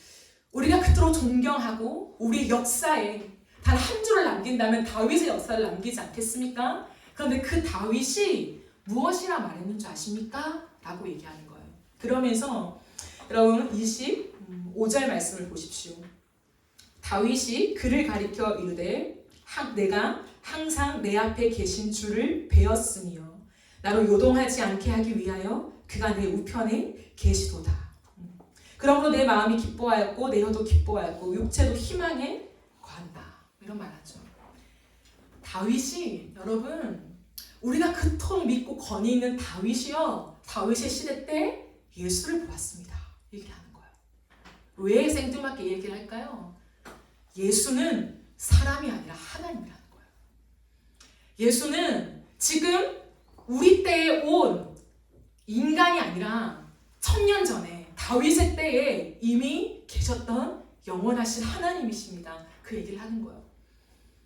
우리가 그토록 존경하고 우리 역사에 단 한 줄을 남긴다면 다윗의 역사를 남기지 않겠습니까? 그런데 그 다윗이 무엇이라 말했는 줄 아십니까? 라고 얘기하는 거예요. 그러면서 여러분 25절 말씀을 보십시오. 다윗이 그를 가리켜 이르되 내가 항상 내 앞에 계신 줄을 배웠으며 나로 요동하지 않게 하기 위하여 그가 내 우편에 계시도다. 그러므로 내 마음이 기뻐하였고 내 혀도 기뻐하였고 육체도 희망에 거한다. 이런 말하죠. 다윗이 여러분 우리가 그토록 믿고 권위 있는 다윗이요, 다윗의 시대 때 예수를 보았습니다. 얘기를 하는 거예요. 왜 생뚱맞게 얘기를 할까요? 예수는 사람이 아니라 하나님이라는 거예요. 예수는 지금 우리 때에 온 인간이 아니라 1000년 전에 다윗의 때에 이미 계셨던 영원하신 하나님이십니다. 그 얘기를 하는 거예요.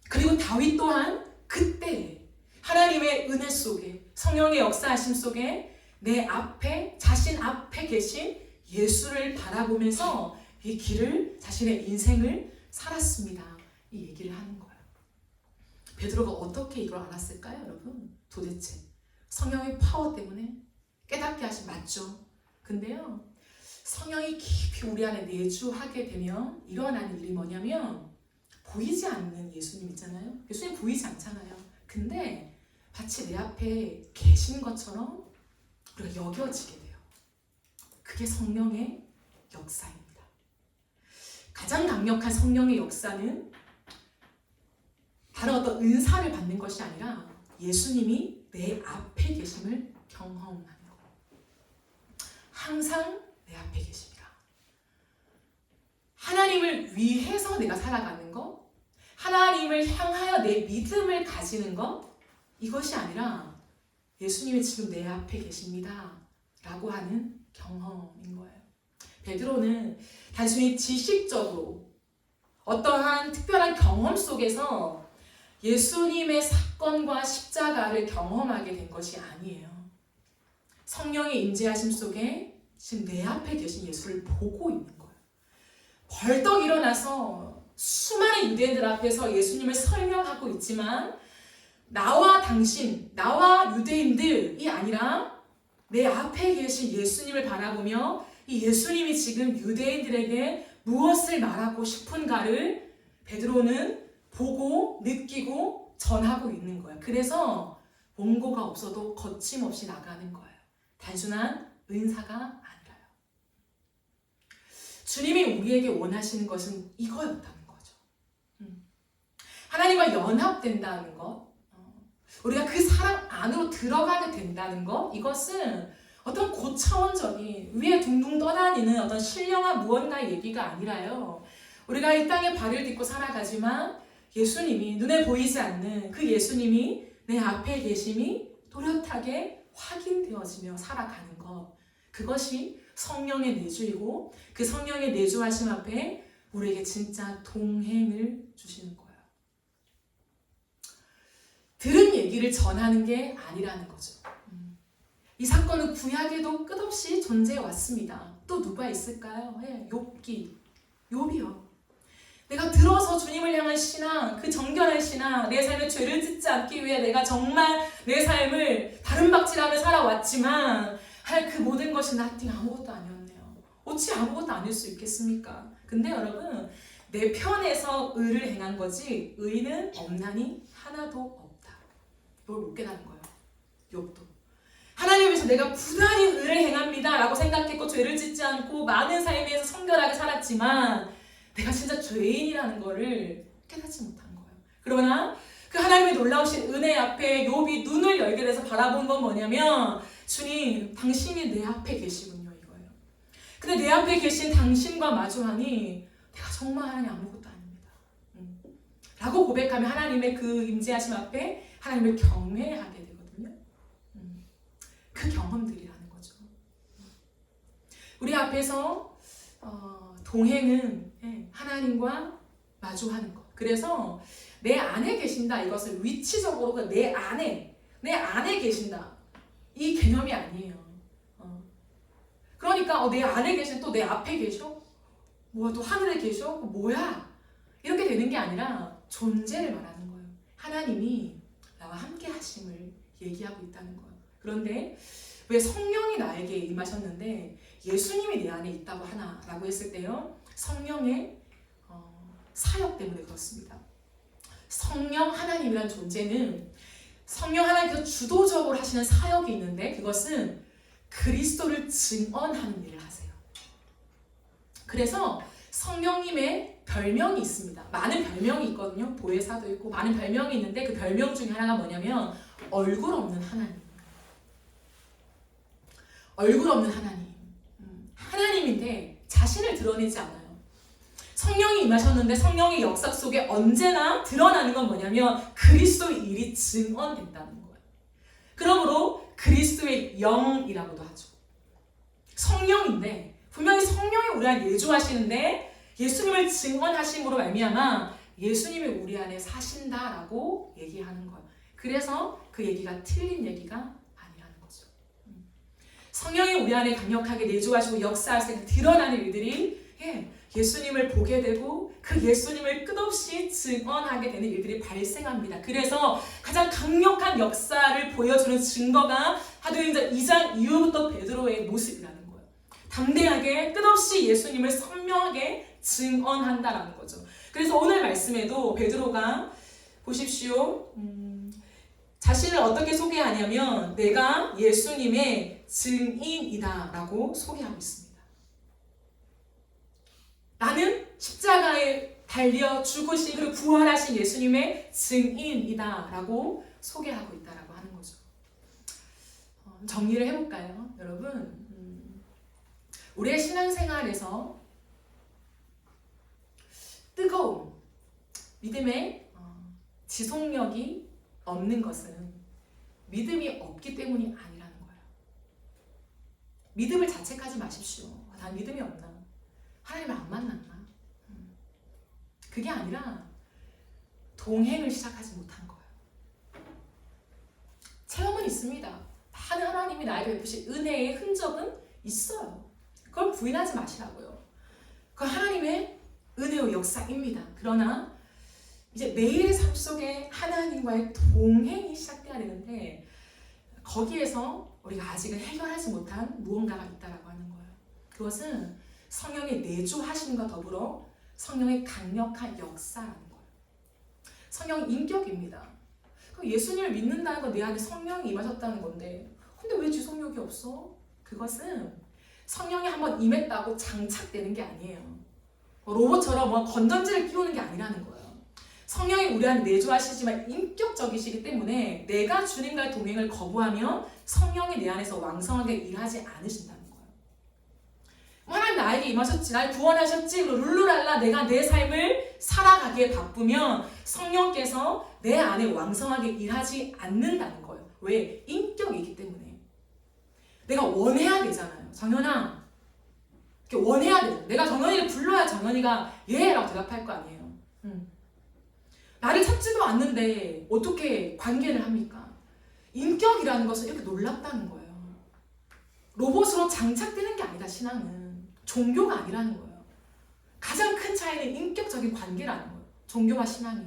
그리고 다윗 또한 그때 하나님의 은혜 속에 성령의 역사하심 속에 내 앞에 자신 앞에 계신 예수를 바라보면서 이 길을 자신의 인생을 살았습니다. 이 얘기를 하는 거예요. 베드로가 어떻게 이걸 알았을까요, 여러분? 도대체 성령의 파워 때문에 깨닫게 하신 맞죠? 근데요, 성령이 깊이 우리 안에 내주하게 되면 일어나는 일이 뭐냐면 보이지 않는 예수님 있잖아요. 예수님 보이지 않잖아요. 근데 마치 내 앞에 계시는 것처럼 우리가 여겨지게 돼요. 그게 성령의 역사입니다. 가장 강력한 성령의 역사는 다른 어떤 은사를 받는 것이 아니라 예수님이 내 앞에 계심을 경험하는 거예요. 항상 내 앞에 계십니다. 하나님을 위해서 내가 살아가는 것, 하나님을 향하여 내 믿음을 가지는 것, 이것이 아니라 예수님이 지금 내 앞에 계십니다 라고 하는 경험인 거예요. 베드로는 단순히 지식적으로 어떠한 특별한 경험 속에서 예수님의 사건과 십자가를 경험하게 된 것이 아니에요. 성령의 임재하심 속에 지금 내 앞에 계신 예수를 보고 있는 거예요. 벌떡 일어나서 수많은 유대인들 앞에서 예수님을 설명하고 있지만 나와 당신, 나와 유대인들이 아니라 내 앞에 계신 예수님을 바라보며 이 예수님이 지금 유대인들에게 무엇을 말하고 싶은가를 베드로는 보고 느끼고 전하고 있는 거예요. 그래서 원고가 없어도 거침없이 나가는 거예요. 단순한 은사가 아니라요. 주님이 우리에게 원하시는 것은 이거였다는 거죠. 하나님과 연합된다는 것, 우리가 그 사랑 안으로 들어가게 된다는 것, 이것은 어떤 고차원적인 위에 둥둥 떠다니는 어떤 신령한 무언가의 얘기가 아니라요. 우리가 이 땅에 발을 딛고 살아가지만 예수님이 눈에 보이지 않는 그 예수님이 내 앞에 계심이 또렷하게 확인되어지며 살아가는 것, 그것이 성령의 내주이고 그 성령의 내주하심 앞에 우리에게 진짜 동행을 주시는 거예요. 들은 얘기를 전하는 게 아니라는 거죠. 이 사건은 구약에도 끝없이 존재해 왔습니다. 또 누가 있을까요? 욥이요. 내가 들어서 주님을 향한 신앙, 그 정결한 신앙, 내 삶에 죄를 짓지 않기 위해 내가 정말 내 삶을 다름박질하며 살아왔지만 그 모든 것이 나한테 아무것도 아니었네요. 어찌 아무것도 아닐 수 있겠습니까? 근데 여러분, 내 편에서 의를 행한 거지 의는 없나니 하나도 없다. 이걸 못 깨닫는 거예요. 욥도. 하나님 위해서 내가 부단히 의를 행합니다 라고 생각했고 죄를 짓지 않고 많은 삶에서 성결하게 살았지만 내가 진짜 죄인이라는 거를 깨닫지 못한 거예요. 그러나 그 하나님의 놀라우신 은혜 앞에 욥이 눈을 열게 돼서 바라본 건 뭐냐면 주님, 당신이 내 앞에 계시군요, 이거예요. 근데 내 앞에 계신 당신과 마주하니 내가 정말 하나님 아무것도 아닙니다. 라고 고백하면 하나님의 그 임재하심 앞에 하나님을 경외하게 되거든요. 그 경험들이라는 거죠. 우리 앞에서 동행은 하나님과 마주하는 것. 그래서 내 안에 계신다, 이것을 위치적으로 내 안에 계신다, 이 개념이 아니에요. 그러니까 내 안에 계신, 또 내 앞에 계셔? 뭐야, 또 하늘에 계셔? 뭐야? 이렇게 되는 게 아니라 존재를 말하는 거예요. 하나님이 나와 함께 하심을 얘기하고 있다는 거예요. 그런데 왜 성령이 나에게 임하셨는데 예수님이 내 안에 있다고 하나라고 했을 때요, 성령의 사역 때문에 그렇습니다. 성령 하나님이란 존재는 성령 하나님께서 주도적으로 하시는 사역이 있는데 그것은 그리스도를 증언하는 일을 하세요. 그래서 성령님의 별명이 있습니다. 많은 별명이 있거든요. 보혜사도 있고 많은 별명이 있는데 그 별명 중에 하나가 뭐냐면 얼굴 없는 하나님. 얼굴 없는 하나님. 하나님인데 자신을 드러내지 않아요. 성령이 임하셨는데 성령의 역사 속에 언제나 드러나는 건 뭐냐면 그리스도의 일이 증언된다는 거예요. 그러므로 그리스도의 영이라고도 하죠. 성령인데 분명히 성령이 우리 안에 내주하시는데 예수님을 증언하심으로 말미암아 예수님이 우리 안에 사신다라고 얘기하는 거예요. 그래서 그 얘기가 틀린 얘기가 아니라는 거죠. 성령이 우리 안에 강력하게 내주하시고 역사하시고 드러나는 일들이 예수님을 보게 되고 그 예수님을 끝없이 증언하게 되는 일들이 발생합니다. 그래서 가장 강력한 역사를 보여주는 증거가 사도행전 2장 이후부터 베드로의 모습이라는 거예요. 담대하게 끝없이 예수님을 선명하게 증언한다라는 거죠. 그래서 오늘 말씀에도 베드로가 보십시오. 자신을 어떻게 소개하냐면 내가 예수님의 증인이다 라고 소개하고 있습니다. 나는 십자가에 달려 죽으신 그리고 부활하신 예수님의 증인이다 라고 소개하고 있다라고 하는 거죠. 정리를 해볼까요? 여러분, 우리의 신앙생활에서 뜨거움, 믿음의 지속력이 없는 것은 믿음이 없기 때문이 아니라는 거예요. 믿음을 자책하지 마십시오. 난 믿음이 없나? 하나님을 안 만났나? 그게 아니라 동행을 시작하지 못한 거예요. 체험은 있습니다. 많은 하나님이 나에게 베푸신 은혜의 흔적은 있어요. 그걸 부인하지 마시라고요. 그건 하나님의 은혜의 역사입니다. 그러나 이제 매일의 삶 속에 하나님과의 동행이 시작돼야 되는데 거기에서 우리가 아직은 해결하지 못한 무언가가 있다라고 하는 거예요. 그것은 성령의 내주하심과 더불어 성령의 강력한 역사라는 거예요. 성령은 인격입니다. 예수님을 믿는다는 건 내 안에 성령이 임하셨다는 건데 근데 왜 지속력이 없어? 그것은 성령이 한번 임했다고 장착되는 게 아니에요. 로봇처럼 건전지를 끼우는 게 아니라는 거예요. 성령이 우리 안에 내주하시지만 인격적이시기 때문에 내가 주님과의 동행을 거부하면 성령이 내 안에서 왕성하게 일하지 않으신다는 거예요. 하나님 나에게 임하셨지, 날 구원하셨지, 룰루랄라 내가 내 삶을 살아가기에 바쁘면 성령께서 내 안에 왕성하게 일하지 않는다는 거예요. 왜? 인격이기 때문에. 내가 원해야 되잖아요. 정연아, 이렇게 원해야 되잖아요. 내가 정연이를 불러야 정연이가 예 라고 대답할 거 아니에요. 나를 찾지도 않는데 어떻게 관계를 합니까? 인격이라는 것은 이렇게 놀랍다는 거예요. 로봇으로 장착되는 게 아니다. 신앙은 종교가 아니라는 거예요. 가장 큰 차이는 인격적인 관계라는 거예요. 종교와 신앙이.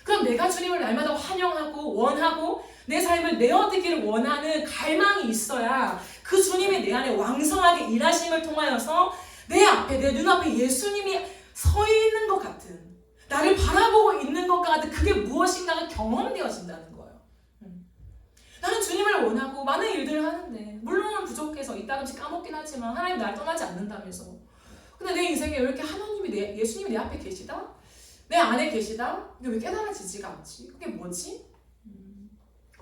그럼 내가 주님을 날마다 환영하고 원하고 내 삶을 내어드기를 원하는 갈망이 있어야 그 주님이 내 안에 왕성하게 일하심을 통하여서 내 앞에, 내 눈앞에 예수님이 서 있는 것 같은, 나를 바라보고 있는 것 같은 그게 무엇인가가 경험되어진다는 거예요. 나는 주님을 원하고 많은 일들을 하는데 물론 부족해서 이따금씩 까먹긴 하지만 하나님 날 떠나지 않는다면서. 근데 내 인생에 왜 이렇게 예수님이 내 앞에 계시다? 내 안에 계시다? 이게 왜 깨달아지지가 않지? 그게 뭐지?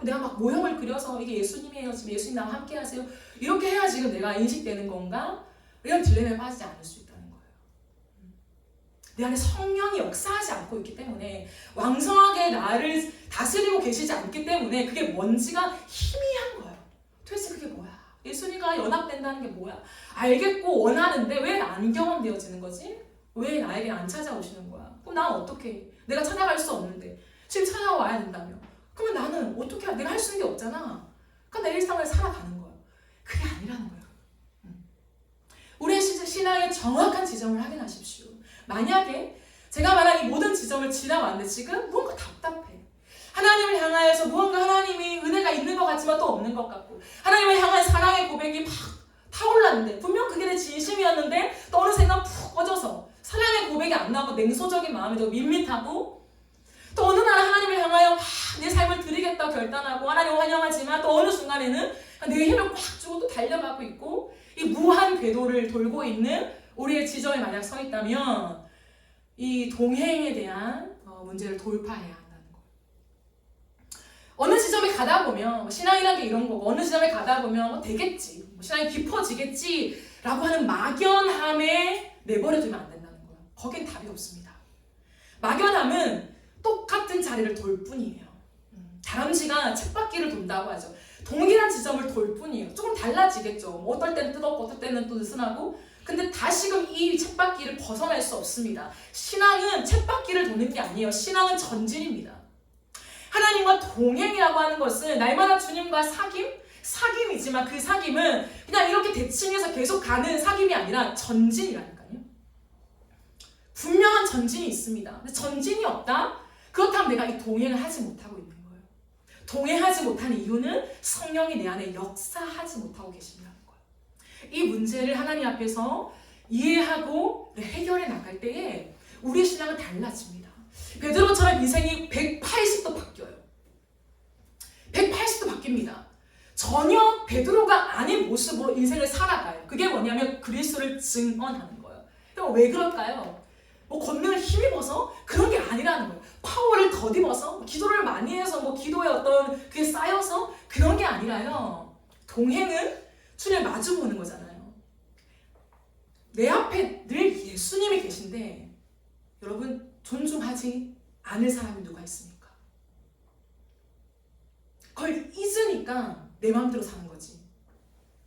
내가 막 모형을 그려서 이게 예수님이에요, 지금 예수님 나와 함께 하세요, 이렇게 해야 지금 내가 인식되는 건가? 이런 딜레마에 빠지지 않을 수 있다는 거예요. 내 안에 성령이 역사하지 않고 있기 때문에, 왕성하게 나를 다스리고 계시지 않기 때문에 그게 뭔지가 희미한 거예요. 도대체 그게 뭐야? 예수님과 연합된다는 게 뭐야? 알겠고 원하는데 왜 안 경험되어지는 거지? 왜 나에게 안 찾아오시는 거야? 그럼 난 어떻게 해? 내가 찾아갈 수 없는데 지금 찾아와야 된다며. 그러면 나는 어떻게 해? 내가 할 수 있는 게 없잖아. 그러니까 내 일상을 살아가는 거야. 그게 아니라는 거야. 우리의 신앙의 정확한 지점을 확인하십시오. 만약에 제가 말한 이 모든 지점을 지나왔는데 지금 뭔가 답답해. 하나님을 향하여서 무언가 하나님이 은혜가 있는 것 같지만 또 없는 것 같고, 하나님을 향한 사랑의 고백이 막 타올랐는데 분명 그게 내 진심이었는데 또 어느 순간 푹 꺼져서 사랑의 고백이 안 나고 냉소적인 마음이 더 밋밋하고, 또 어느 날 하나님을 향하여 막 내 삶을 드리겠다고 결단하고 하나님을 환영하지만 또 어느 순간에는 내 힘을 꽉 주고 또 달려가고 있고, 이 무한 궤도를 돌고 있는 우리의 지점에 만약 서 있다면 이 동행에 대한 문제를 돌파해야 한다는 거예요. 어느 지점에 가다 보면 신앙이라는 게 이런 거고, 어느 지점에 가다 보면 되겠지, 신앙이 깊어지겠지 라고 하는 막연함에 내버려두면 안 된다는 거예요. 거긴 답이 없습니다. 막연함은 똑같은 자리를 돌 뿐이에요. 다람쥐가 쳇바퀴를 돈다고 하죠. 동일한 지점을 돌 뿐이에요. 조금 달라지겠죠. 어떨 때는 뜨겁고 어떨 때는 또 느슨하고, 근데 다시금 이 쳇바퀴를 벗어날 수 없습니다. 신앙은 쳇바퀴를 도는 게 아니에요. 신앙은 전진입니다. 하나님과 동행이라고 하는 것은 날마다 주님과 사귐이지만 그 사귐은 그냥 이렇게 대칭해서 계속 가는 사귐이 아니라 전진이라니까요. 분명한 전진이 있습니다. 근데 전진이 없다? 그렇다면 내가 이 동행을 하지 못하고 있는 거예요. 동행하지 못하는 이유는 성령이 내 안에 역사하지 못하고 계신다는 거예요. 이 문제를 하나님 앞에서 이해하고 해결해 나갈 때에 우리의 신앙은 달라집니다. 베드로처럼 인생이 180도 바뀌어요. 180도 바뀝니다. 전혀 베드로가 아닌 모습으로 인생을 살아가요. 그게 뭐냐면 그리스도를 증언하는 거예요. 그럼 왜 그럴까요? 권능을 힘입어서 그런 게 아니라는 거예요. 파워를 덧입어서 기도를 많이 해서 기도에 어떤 그게 쌓여서 그런 게 아니라요. 동행은 주님을 마주보는 거잖아요. 내 앞에 늘 예수님이 계신데 여러분 존중하지 않을 사람이 누가 있습니까? 그걸 잊으니까 내 마음대로 사는 거지.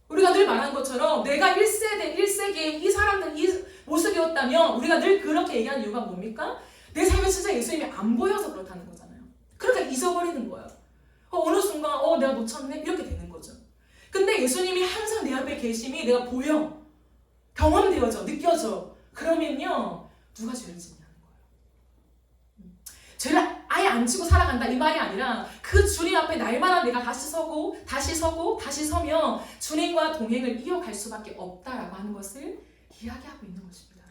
우리가 늘 말하는 것처럼 내가 1세대, 1세기에 이 사람들 이 모습이었다면 우리가 늘 그렇게 얘기하는 이유가 뭡니까? 내 삶에 진짜 예수님이 안 보여서 그렇다는 거잖아요. 그러니까 잊어버리는 거예요. 어느 순간 내가 놓쳤네? 이렇게 되는 거죠. 근데 예수님이 항상 내 앞에 계심이 내가 보여, 경험되어져, 느껴져. 그러면요 누가 죄를 짓냐는 거예요. 죄를 아예 안 지고 살아간다 이 말이 아니라 그 주님 앞에 날마다 내가 다시 서고 다시 서고 다시 서며 주님과 동행을 이어갈 수밖에 없다라고 하는 것을 이야기하고 있는 것입니다.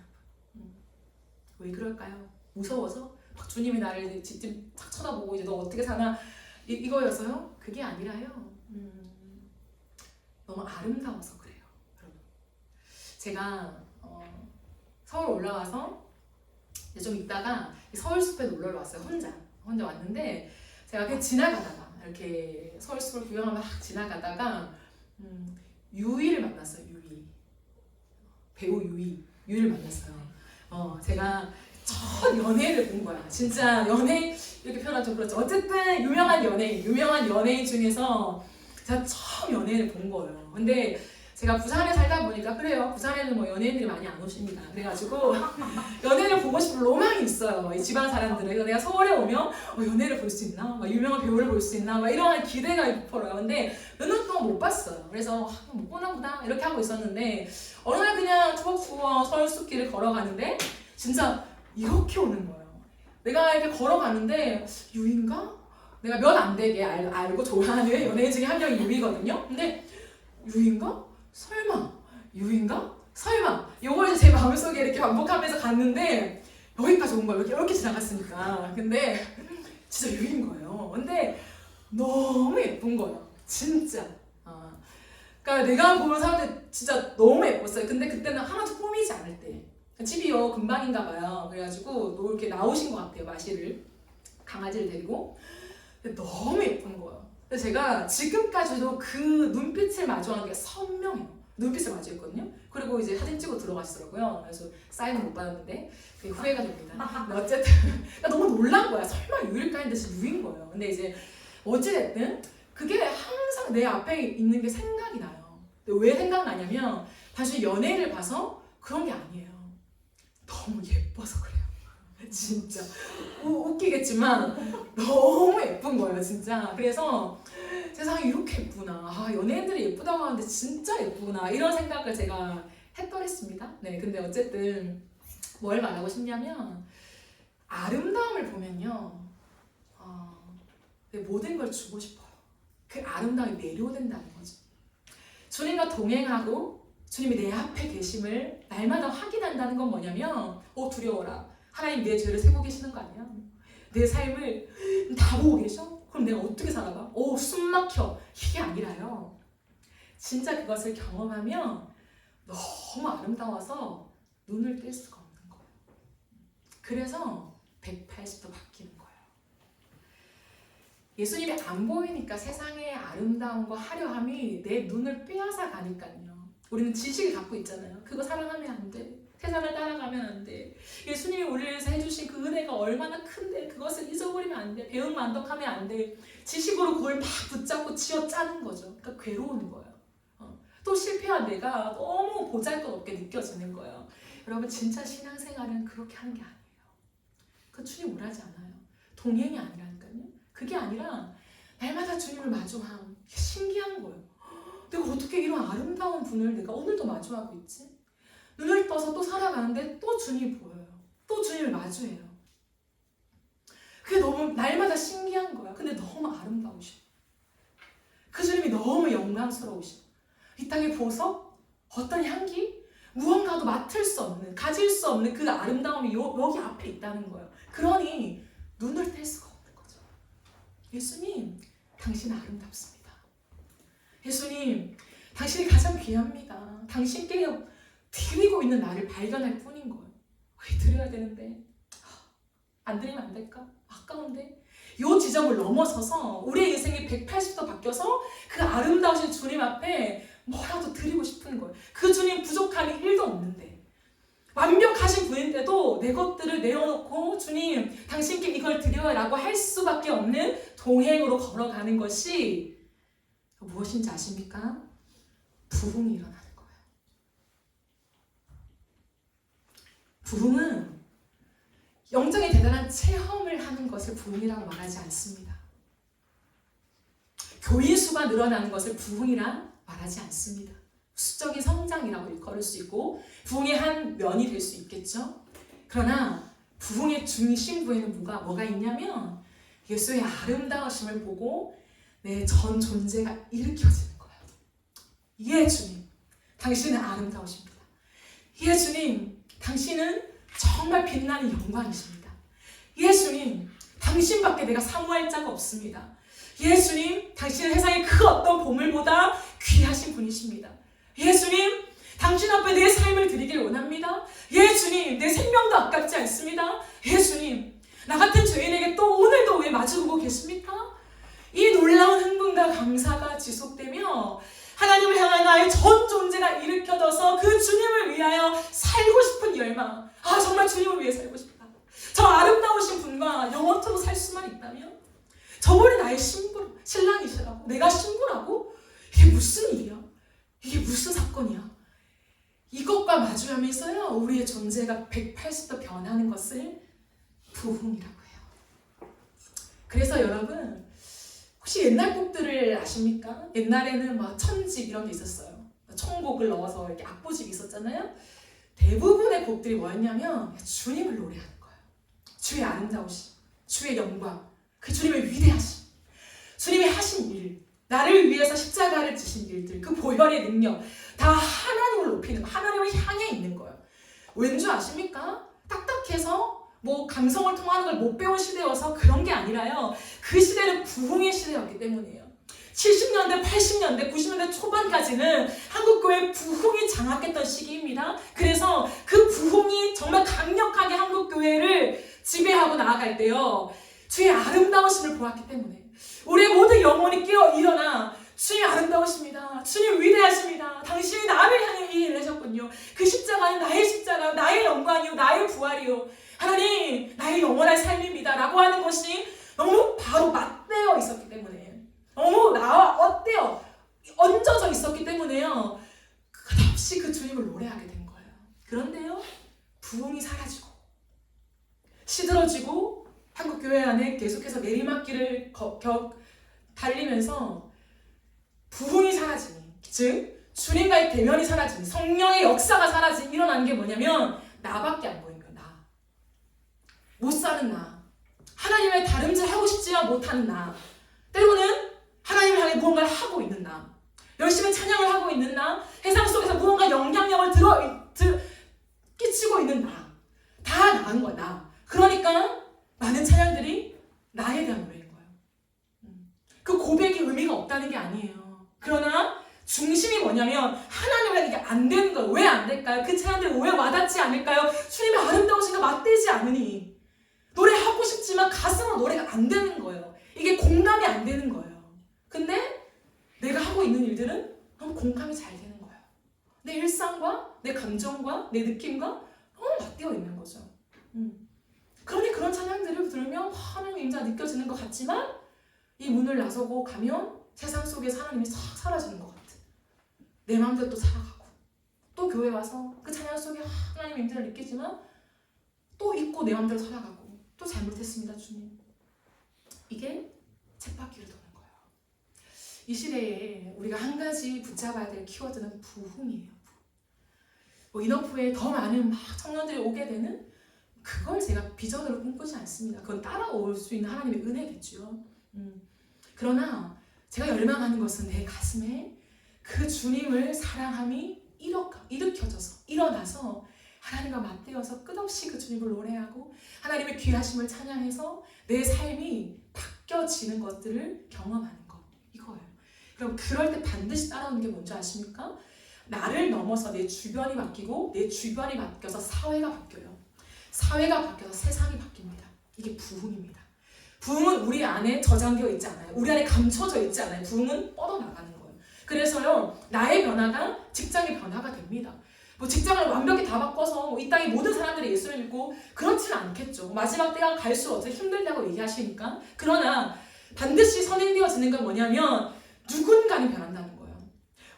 왜 그럴까요? 무서워서? 막 주님이 나를 지금 탁 쳐다보고 이제 너 어떻게 사나 이거여서요? 그게 아니라요. 너무 아름다워서 그래요. 여러분. 제가 서울 올라와서 좀 있다가 서울숲에 놀러 왔어요. 혼자 왔는데 제가 그냥 지나가다가 이렇게 서울숲을 구경하며 막 지나가다가 유이를 만났어요. 배우 유이를 만났어요. 제가 첫 연예를 본 거야. 진짜 연예 이렇게 표현하면 좀 그렇죠. 어쨌든 유명한 연예인 중에서 제가 처음 연예를 본 거예요. 근데 제가 부산에 살다 보니까 그래요. 부산에는 뭐 연예인들이 많이 안 오십니다. 그래가지고 연예인을 보고 싶은 로망이 있어요. 이 지방 사람들은. 그래서 내가 서울에 오면 연예인을 볼 수 있나? 막 유명한 배우를 볼 수 있나? 막 이런 기대가 부풀어요. 근데 몇 년 동안 못 봤어요. 그래서 못 보나 보다 이렇게 하고 있었는데 어느 날 그냥 투벅투벅 서울 숲길을 걸어가는데 진짜 이렇게 오는 거예요. 내가 이렇게 걸어가는데 유인가? 내가 몇 안 되게 알고 좋아하는 연예인 중에 한 명이 유이거든요. 근데 유인가? 설마 유인가? 설마 요걸 이제 제 마음속에 이렇게 반복하면서 갔는데 여기까지 온 거예요. 이렇게 지나갔으니까. 근데 진짜 유인 거예요. 근데 너무 예쁜 거예요. 진짜. 그러니까 내가 보는 사람들 진짜 너무 예뻤어요. 근데 그때는 하나도 꾸미지 않을 때. 집이요 근방인가 봐요. 그래가지고 이렇게 나오신 것 같아요. 마실을 강아지를 데리고. 근데 너무 예쁜 거예요. 그래서 제가 지금까지도 그 눈빛을 마주하는 게 선명해요. 눈빛을 마주했거든요. 그리고 이제 사진 찍고 들어가시더라고요. 그래서 사인은 못 받았는데 그게 후회가 됩니다. 근데 어쨌든 그러니까 너무 놀란 거야. 설마 유일까 했는데 진짜 유인 거예요. 근데 이제 어찌됐든 그게 항상 내 앞에 있는 게 생각이 나요. 근데 왜 생각나냐면 단순히 연예인을 봐서 그런 게 아니에요. 너무 예뻐서 그래요. 진짜 웃기겠지만 너무 예쁜 거예요 진짜. 그래서 세상에 이렇게 예쁘나, 연예인들이 예쁘다고 하는데 진짜 예쁘구나 이런 생각을 제가 했더랬습니다. 네, 근데 어쨌든 뭘 말하고 싶냐면 아름다움을 보면요 내 모든 걸 주고 싶어요. 그 아름다움이 내려오된다는 거죠. 주님과 동행하고 주님이 내 앞에 계심을 날마다 확인한다는 건 뭐냐면 두려워라. 하나님 내 죄를 세고 계시는 거 아니야? 내 삶을 다 보고 계셔? 그럼 내가 어떻게 살아가? 숨 막혀. 이게 아니라요. 진짜 그것을 경험하면 너무 아름다워서 눈을 뗄 수가 없는 거예요. 그래서 180도 바뀌는 거예요. 예수님이 안 보이니까 세상의 아름다움과 화려함이 내 눈을 빼앗아 가니까요. 우리는 지식을 갖고 있잖아요. 그거 사랑하면 안 돼. 세상을 따라가면 안 돼. 예수님이 우리를 위해서 해주신 그 은혜가 얼마나 큰데 그것을 잊어버리면 안 돼. 배움 만덕하면 안 돼. 지식으로 그걸 막 붙잡고 쥐어짜는 거죠. 그러니까 괴로운 거예요. 또 실패한 내가 너무 보잘것없게 느껴지는 거예요. 여러분 진짜 신앙생활은 그렇게 하는 게 아니에요. 그 주님 오라지 않아요. 동행이 아니라니까요. 그게 아니라 날마다 주님을 마주함. 신기한 거예요. 내가 어떻게 이런 아름다운 분을 내가 오늘도 마주하고 있지? 눈을 떠서 또 살아가는데 또 주님이 보여요. 또 주님을 마주해요. 그게 너무 날마다 신기한 거야. 근데 너무 아름다우셔. 그 주님이 너무 영광스러우셔. 이 땅의 보석, 어떤 향기, 무언가도 맡을 수 없는, 가질 수 없는 그 아름다움이 여기 앞에 있다는 거예요. 그러니 눈을 뗄 수가 없는 거죠. 예수님, 당신은 아름답습니다. 예수님, 당신이 가장 귀합니다. 당신께 드리고 있는 나를 발견할 뿐인 거예요. 왜 드려야 되는데? 안 드리면 안 될까? 아까운데? 이 지점을 넘어서서 우리의 인생이 180도 바뀌어서 그 아름다우신 주님 앞에 뭐라도 드리고 싶은 거예요. 그 주님 부족함이 1도 없는데 완벽하신 분인데도 내 것들을 내어놓고 주님 당신께 이걸 드려요 라고 할 수밖에 없는 동행으로 걸어가는 것이 무엇인지 아십니까? 부흥이 일어나는 거예요. 부흥은 영적인 대단한 체험을 하는 것을 부흥이라고 말하지 않습니다. 교인 수가 늘어나는 것을 부흥이란 말하지 않습니다. 수적인 성장이라고 일컬을 수 있고 부흥의 한 면이 될 수 있겠죠. 그러나 부흥의 중심부에는 뭐가 있냐면 예수의 아름다우심을 보고 내 전 존재가 일으켜지는 거예요. 예 주님, 당신은 아름다우십니다. 예 주님, 당신은 정말 빛나는 영광이십니다. 예수님, 당신밖에 내가 사모할 자가 없습니다. 예수님, 당신은 세상의 그 어떤 보물보다 귀하신 분이십니다. 예수님, 당신 앞에 내 삶을 드리길 원합니다. 예수님, 내 생명도 아깝지 않습니다. 예수님, 나 같은 죄인에게 또 오늘도 왜 마주보고 계십니까? 이 놀라운 흥분과 감사가 지속되며 하나님을 향한 나의 전 존재가 일으켜져서 그 주님을 위하여 살고 싶은 열망. 정말 주님을 위해 살고 싶다. 저 아름다우신 분과 영원토록 살 수만 있다면 저분이 나의 신랑이시라고, 내가 신부라고? 이게 무슨 일이야? 이게 무슨 사건이야? 이것과 마주하면서요, 우리의 존재가 180도 변하는 것을 부흥이라고 해요. 그래서 여러분, 혹시 옛날 곡들을 아십니까? 옛날에는 막 천집 이런 게 있었어요. 총곡을 넣어서 이렇게 악보집이 있었잖아요. 대부분의 곡들이 뭐였냐면 주님을 노래하는 거예요. 주의 아름다우심, 주의 영광, 그 주님의 위대하심, 주님이 하신 일, 나를 위해서 십자가를 지신 일들, 그 보혈의 능력, 다 하나님을 높이는 거, 하나님을 향해 있는 거예요. 왠지 아십니까? 딱딱해서 뭐 감성을 통하는 걸 못 배운 시대여서 그런 게 아니라요. 그 시대는 부흥의 시대였기 때문이에요. 70년대, 80년대, 90년대 초반까지는 한국교회 부흥이 장악했던 시기입니다. 그래서 그 부흥이 정말 강력하게 한국교회를 지배하고 나아갈 때요, 주의 아름다우심을 보았기 때문에 우리의 모든 영혼이 깨어 일어나 주님 아름다우십니다. 주님 위대하십니다. 당신이 나를 향해 이 일을 하셨군요. 그 십자가는 나의 십자가, 나의 영광이요, 나의 부활이요, 하나님 나의 영원한 삶입니다 라고 하는 것이 너무 바로 맞대어 있었기 때문에, 너무 나와 얹어져 있었기 때문에요, 끝없이 그 주님을 노래하게 된 거예요. 그런데요, 부흥이 사라지고 시들어지고 한국교회 안에 계속해서 내리막길을 달리면서 부흥이 사라지니, 즉 주님과의 대면이 사라지니, 성령의 역사가 사라지니 일어난 게 뭐냐면 나밖에 안 보인 거야. 나. 못 사는 나. 하나님의 다름질 하고 싶지만 못하는 나. 때로는 하나님을 향해 무언가를 하고 있는 나. 열심히 찬양을 하고 있는 나. 세상 속에서 무언가 영향력을 끼치고 있는 나. 다 나은 거야, 나. 그러니까 많은 찬양들이 나에 대한 노래인 거예요. 그 고백이 의미가 없다는 게 아니에요. 그러나 중심이 뭐냐면 하나님은 이게 안 되는 거예요. 왜 안 될까요? 그 찬양들이 왜 와닿지 않을까요? 주님의 아름다우신가 맞대지 않으니. 노래하고 싶지만 가슴으로 노래가 안 되는 거예요. 이게 공감이 안 되는 거예요. 근데 내가 하고 있는 일들은 너무 공감이 잘 되는 거예요. 내 일상과 내 감정과 내 느낌과 너무 맞대어 있는 거죠. 그러니 그런 찬양들을 들으면 하나님의 임재가 느껴지는 것 같지만 이 문을 나서고 가면 세상 속에서 하나님이 싹 사라지는 것 같아. 내 마음대로 또 살아가고, 또 교회 와서 그 찬양 속에 하나님의 임재를 느끼지만 또 잊고 내 마음대로 살아가고, 또 잘못했습니다 주님. 이게 쳇바퀴를 도는 거예요. 이 시대에 우리가 한 가지 붙잡아야 될 키워드는 부흥이에요. 뭐 인어프에 더 많은 막 청년들이 오게 되는, 그걸 제가 비전으로 꿈꾸지 않습니다. 그건 따라올 수 있는 하나님의 은혜겠죠. 그러나 제가 열망하는 것은 내 가슴에 그 주님을 사랑함이 일으켜져서 일어나서 하나님과 맞대어서 끝없이 그 주님을 노래하고 하나님의 귀하심을 찬양해서 내 삶이 바뀌어지는 것들을 경험하는 것, 이거예요. 그럼 그럴 때 반드시 따라오는 게 뭔지 아십니까? 나를 넘어서 내 주변이 바뀌고, 내 주변이 바뀌어서 사회가 바뀌어요. 사회가 바뀌어서 세상이 바뀝니다. 이게 부흥입니다. 부흥은 우리 안에 저장되어 있지 않아요. 우리 안에 감춰져 있지 않아요. 부흥은 뻗어나가는 거예요. 그래서요, 나의 변화가 직장의 변화가 됩니다. 뭐 직장을 완벽히 다 바꿔서 이 땅의 모든 사람들이 예수를 믿고 그렇지는 않겠죠. 마지막 때가 갈수록 어떻게 힘들다고 얘기하시니까. 그러나 반드시 선행되어지는 건 뭐냐면 누군가는 변한다는 거예요.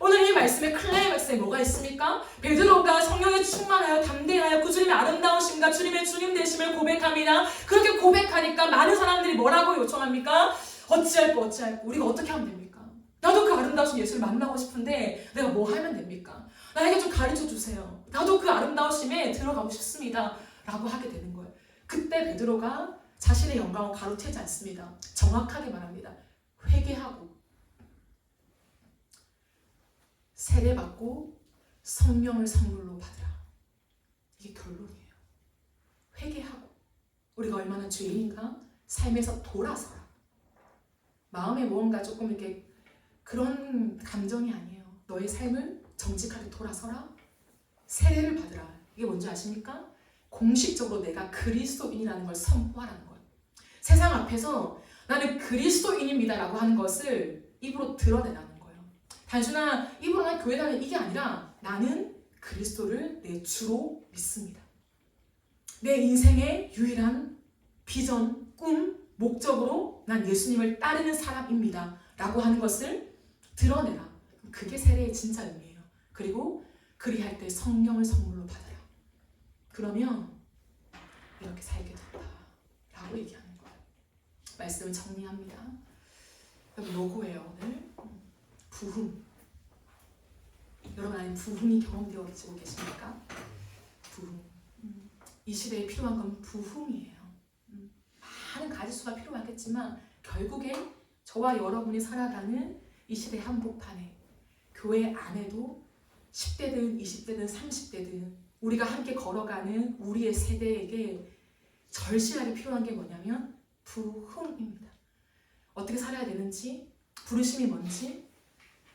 오늘 이 말씀의 클라이맥스에 뭐가 있습니까? 베드로가 성령에 충만하여 담대하여 그 주님의 아름다우심과 주님의 주님 되심을 고백합니다. 그렇게 고백하니까 많은 사람들이 뭐라고 요청합니까? 어찌할꼬 우리가 어떻게 하면 됩니까? 나도 그 아름다우신 예수를 만나고 싶은데 내가 뭐 하면 됩니까? 나에게 좀 가르쳐 주세요. 나도 그 아름다우심에 들어가고 싶습니다 라고 하게 되는 거예요. 그때 베드로가 자신의 영광을 가로채지 않습니다. 정확하게 말합니다. 회개하고 세례받고 성령을 선물로 받으라. 이게 결론이에요. 회개하고 우리가 얼마나 죄인인가 삶에서 돌아서라. 마음에 무언가 조금 이렇게 그런 감정이 아니에요. 너의 삶을 정직하게 돌아서라. 세례를 받으라. 이게 뭔지 아십니까? 공식적으로 내가 그리스도인이라는 걸 선포하라는 거예요. 세상 앞에서 나는 그리스도인입니다 라고 하는 것을 입으로 드러내라는 거예요. 단순한 입으로만 교회 다니는 이게 아니라 나는 그리스도를 내 주로 믿습니다. 내 인생의 유일한 비전, 꿈, 목적으로 난 예수님을 따르는 사람입니다 라고 하는 것을 드러내라. 그게 세례의 진짜 의미예요. 그리고 그리할 때 성령을 선물로 받아라. 그러면 이렇게 살게 된다 라고 얘기하는 거예요. 말씀을 정리합니다. 여러분 로고예요. 오늘 부흥. 여러분 안에 부흥이 경험되어지고 계십니까? 부흥. 이 시대에 필요한 건 부흥이에요. 많은 가지수가 필요하겠지만 결국에 저와 여러분이 살아가는 이 시대 한복판에 교회 안에도 10대든 20대든 30대든 우리가 함께 걸어가는 우리의 세대에게 절실하게 필요한 게 뭐냐면 부흥입니다. 어떻게 살아야 되는지, 부르심이 뭔지,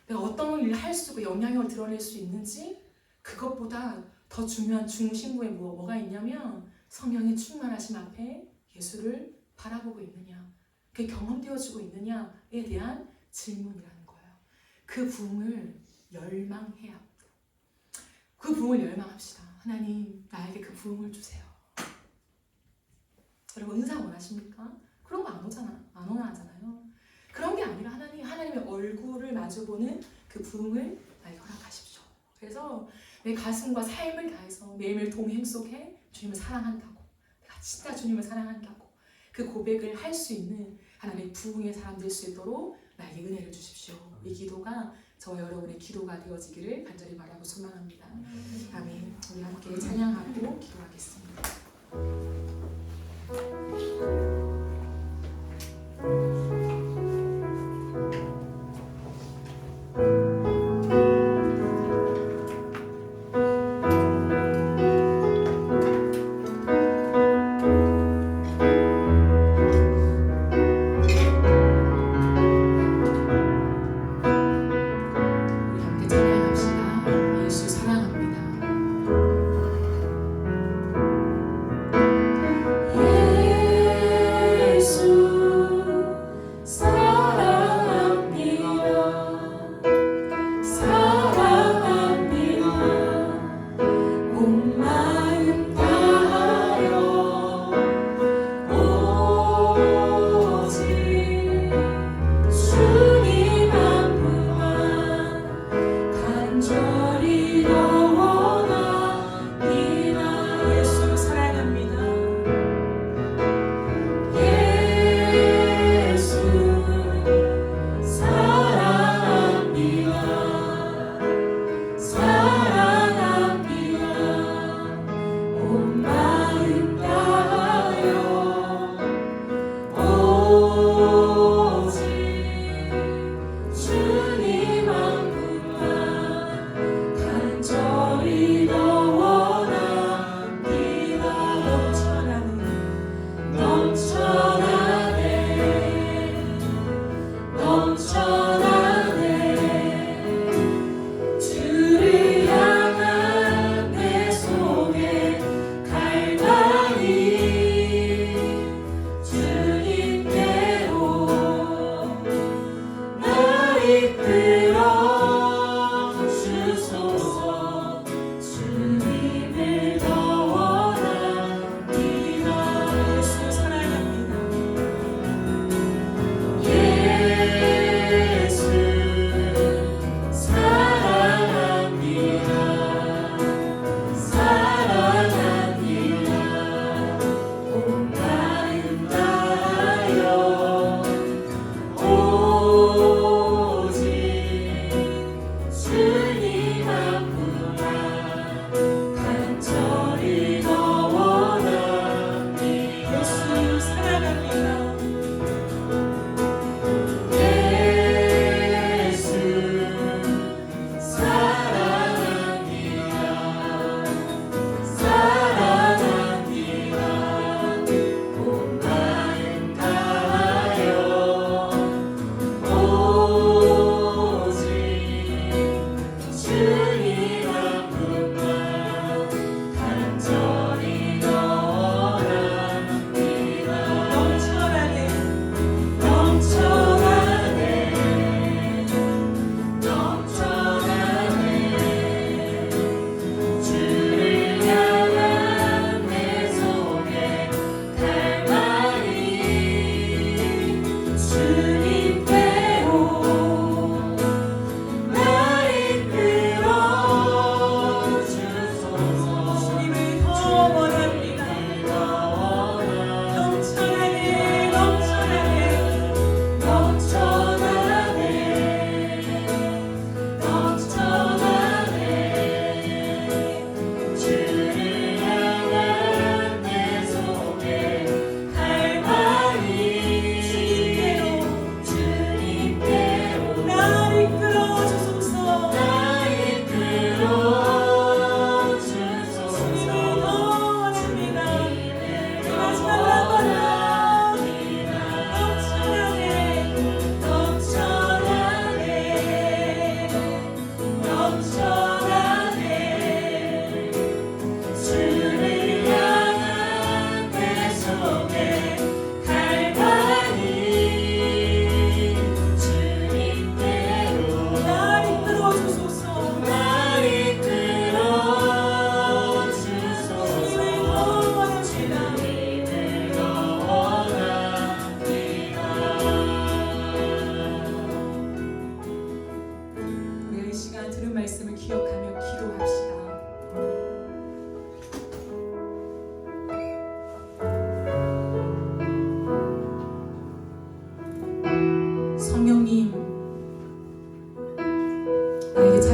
내가 어떤 일을 할 수 있고 영향력을 드러낼 수 있는지, 그것보다 더 중요한 중심부에 뭐가 있냐면 성령의 충만하심 앞에 예수를 바라보고 있느냐, 그게 경험되어지고 있느냐에 대한 질문이라는 거예요. 그 부흥을 열망해야 합니다. 그 부흥을 열망합시다. 하나님, 나에게 그 부흥을 주세요. 여러분 은사 원하십니까? 그런 거 안 오잖아. 안 원하잖아요. 그런 게 아니라 하나님의 얼굴을 마주보는 그 부흥을 나에게 허락하십시오. 그래서 내 가슴과 삶을 다해서 매일매일 동행 속에 주님을 사랑한다고, 내가 진짜 주님을 사랑한다고 그 고백을 할 수 있는 하나님의 부흥의 사람 될 수 있도록 나에게 은혜를 주십시오. 이 기도가 저와 여러분의 기도가 되어지기를 간절히 바라고 소망합니다. 아멘. 우리 함께 찬양하고 기도하겠습니다.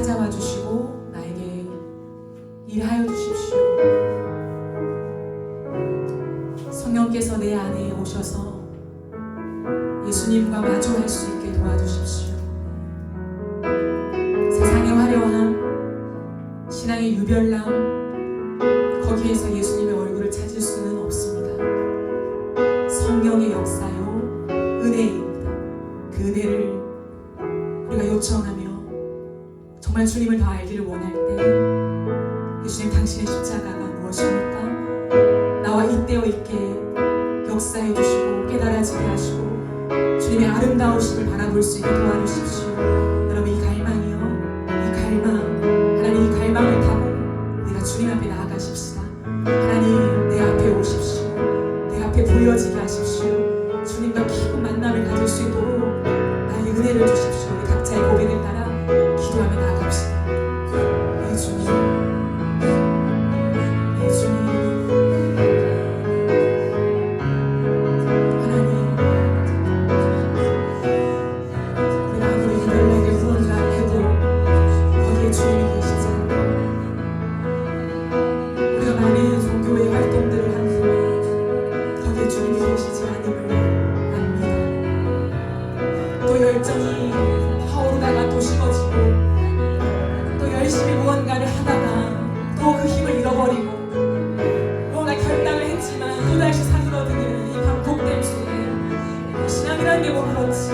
찾아와 주시고 나에게 일하여 주십시오. 성령께서 내 안에 오셔서 예수님과 마주할 수 있게 도와주십시오. 세상의 화려함, 신앙의 유별남, 거기에서 예수님의 얼굴을 찾을 수는 없습니다. 성령의 역사요 은혜입니다. 그 은혜를 우리가 요청하며 정말 주님을 더 알기를 원할 때 예수님 당신의 십자가가 무엇입니까? 나와 잇대어 있게 역사해 주시고 깨달아지게 하시고 주님의 아름다우심을 바라볼 수 있게 도와주십시오. 여러분, 이 갈망이요, 이 갈망, 하나님 이 갈망을 타고 우리가 주님 앞에 나아가십시다. 하나님 내 앞에 오십시오. 내 앞에 보여지게 하십시오. 주님과 깊은 만남을 가질 수 있도록 나에게 은혜를 주십시오. 우리 각자의 고백을 따라 기도하며 나아갑시다. 예 주님, 예 주님, 하나님, 우리가 아무리 유별나게 무언가 해도 거기에 주님이 계시지 않고 우리가 많은 종교의 활동들을 하고 거기에 주님이 계시지 않음을 압니다. 또 열정이 타오르다가 또 식어지고 또 열심히 무언가를 하다가 또 그 힘을 잃어버리고 뭔가 결단을 했지만 또다시 사그러드는 이 반복됨 속에 신앙이라는 게 뭐 그렇지,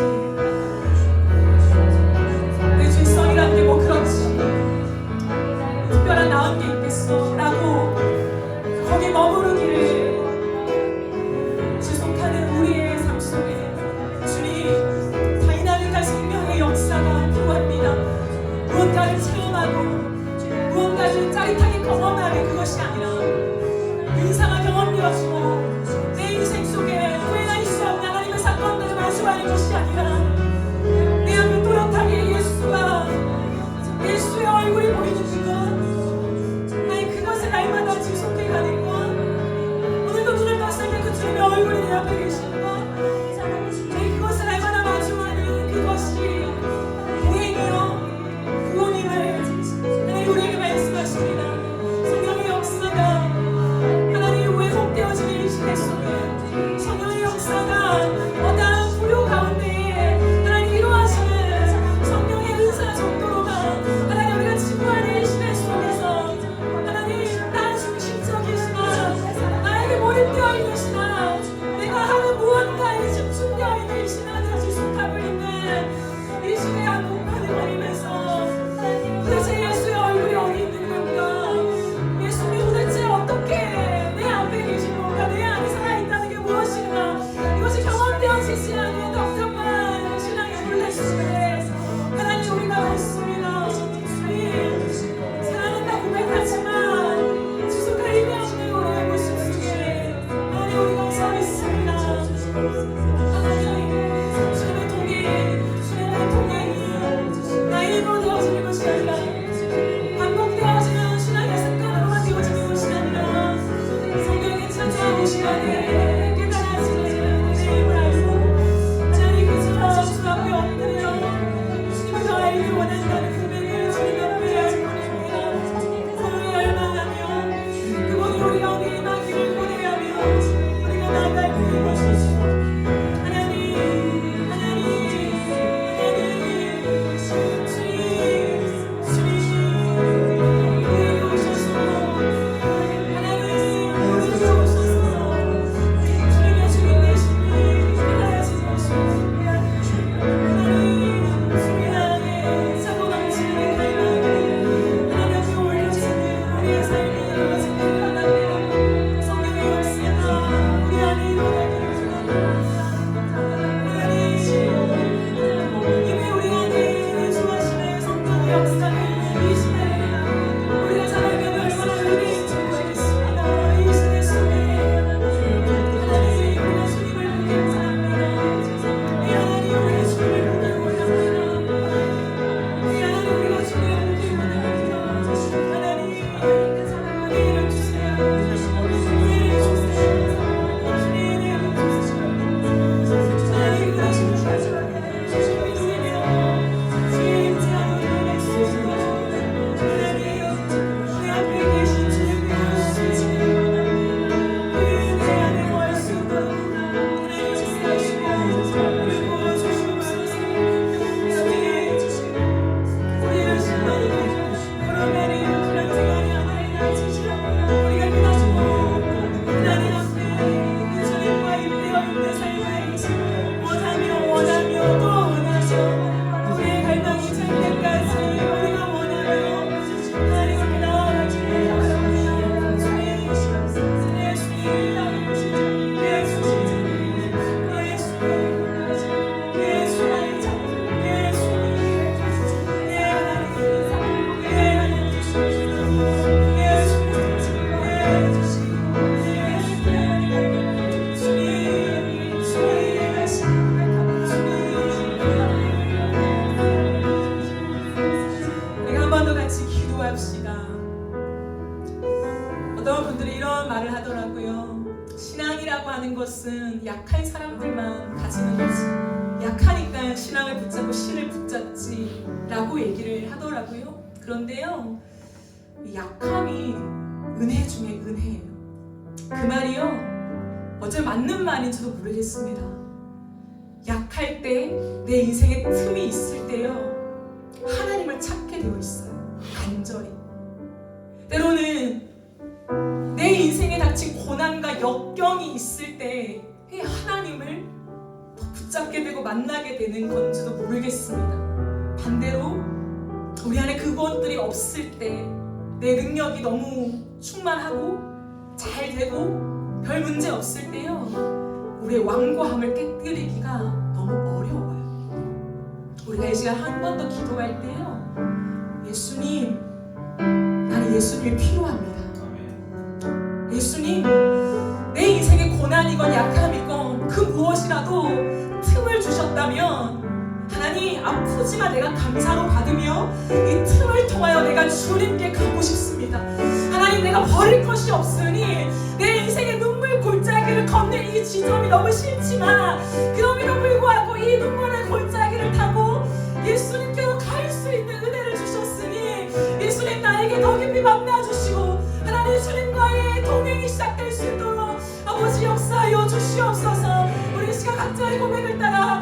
내 죄성이라는 게 뭐 그렇지, 특별한 나은 게 있겠어 라고 거기 머무르기를 지속하는 우리의 삶 속에 주님 다이나믹한 생명의 역사가 필요합니다. 무언가를 체험하고 무언가를 짜릿하게 경험하는 그것이 아니라 인상을 경험되어지고 내 인생 속에 후회할 수 없는 하나님의 사건들을 마주하는 것이 아니라 내 앞에 또렷하게 예수의 얼굴이 보이는 그것, 나의 그것을 날마다 지속해 가는 것, 오늘도 눈을 떴을 때 그 주님의 얼굴이 내 앞에 계시는 것, 내 그것을 날마다 마주하는 그것이 보행이요 구원임을 하나님 우리에게 말씀하십니다. 성령의 역사가 하나님 왜곡되어지는 이 시대 속에 성령의 역사가 어떠한 불효 가운데 하나님 이루어지는 성령의 은사 정도로가 하나님 우리가 지구하는 이 시대 속에서 하나님 나 중심적이시나 나에게 몰입되어 있으시나 내가 하는 무언가에 집중되어 있는 이 신앙을 지속하고 있는 이 시대에 한복판을 버리면서 도대체 예수의 얼굴이 어디 있는 건가? 예수님이 도대체 어떻게 내 앞에 계신 건가? 내 안에 살아있다는 게 무엇인가? 이것이 경험되어지지 않는 답답한 신앙의 몰래 속에 하나님 우리가 믿습니다. 주님 사랑한다 고백하지만 지속할 힘이 없는 우리의 모습 속에 하나님 우리가 서 있습니다. 하나님 주님의 동행이 나의 일부 되어져 것은 약한 사람들만 가지는 거지. 약하니까 신앙을 붙잡고 신을 붙잡지 라고 얘기를 하더라고요. 그런데요, 이 약함이 은혜 중에 은혜예요. 그 말이요, 어째 맞는 말인지도 모르겠습니다. 약할 때, 내 인생에 틈이 있을 때요, 하나님을 찾게 되어 있어요. 간절히. 때로는 내 인생에 닥친 고난과 역경이 있을 때 하나님을 더 붙잡게 되고 만나게 되는 건지도 모르겠습니다. 반대로 우리 안에 그것들이 없을 때, 내 능력이 너무 충만하고 잘 되고 별 문제 없을 때요, 우리의 완고함을 깨뜨리기가 너무 어려워요. 우리가 이 시간 한 번 더 기도할 때요, 예수님, 나는 예수님이 필요합니다. 예수님, 내 인생의 고난이건 약함이건 그 무엇이라도 틈을 주셨다면 하나님, 아프지만 내가 감사로 받으며 이 틈을 통하여 내가 주님께 가고 싶습니다. 하나님, 내가 버릴 것이 없으니 내 인생의 눈물 골짜기를 걷는 이 지점이 너무 싫지만 그럼에도 불구하고 이 눈물의 골짜기를 타고 예수님께로 갈 수 있는 은혜를 주셨으니 예수님, 나에게 더 깊이 만나주시고 하나님, 주님과의 동행이 시작될 수 있도록 아버지 역사하여 주시옵소서. 우리 시간 각자의 고백을 따라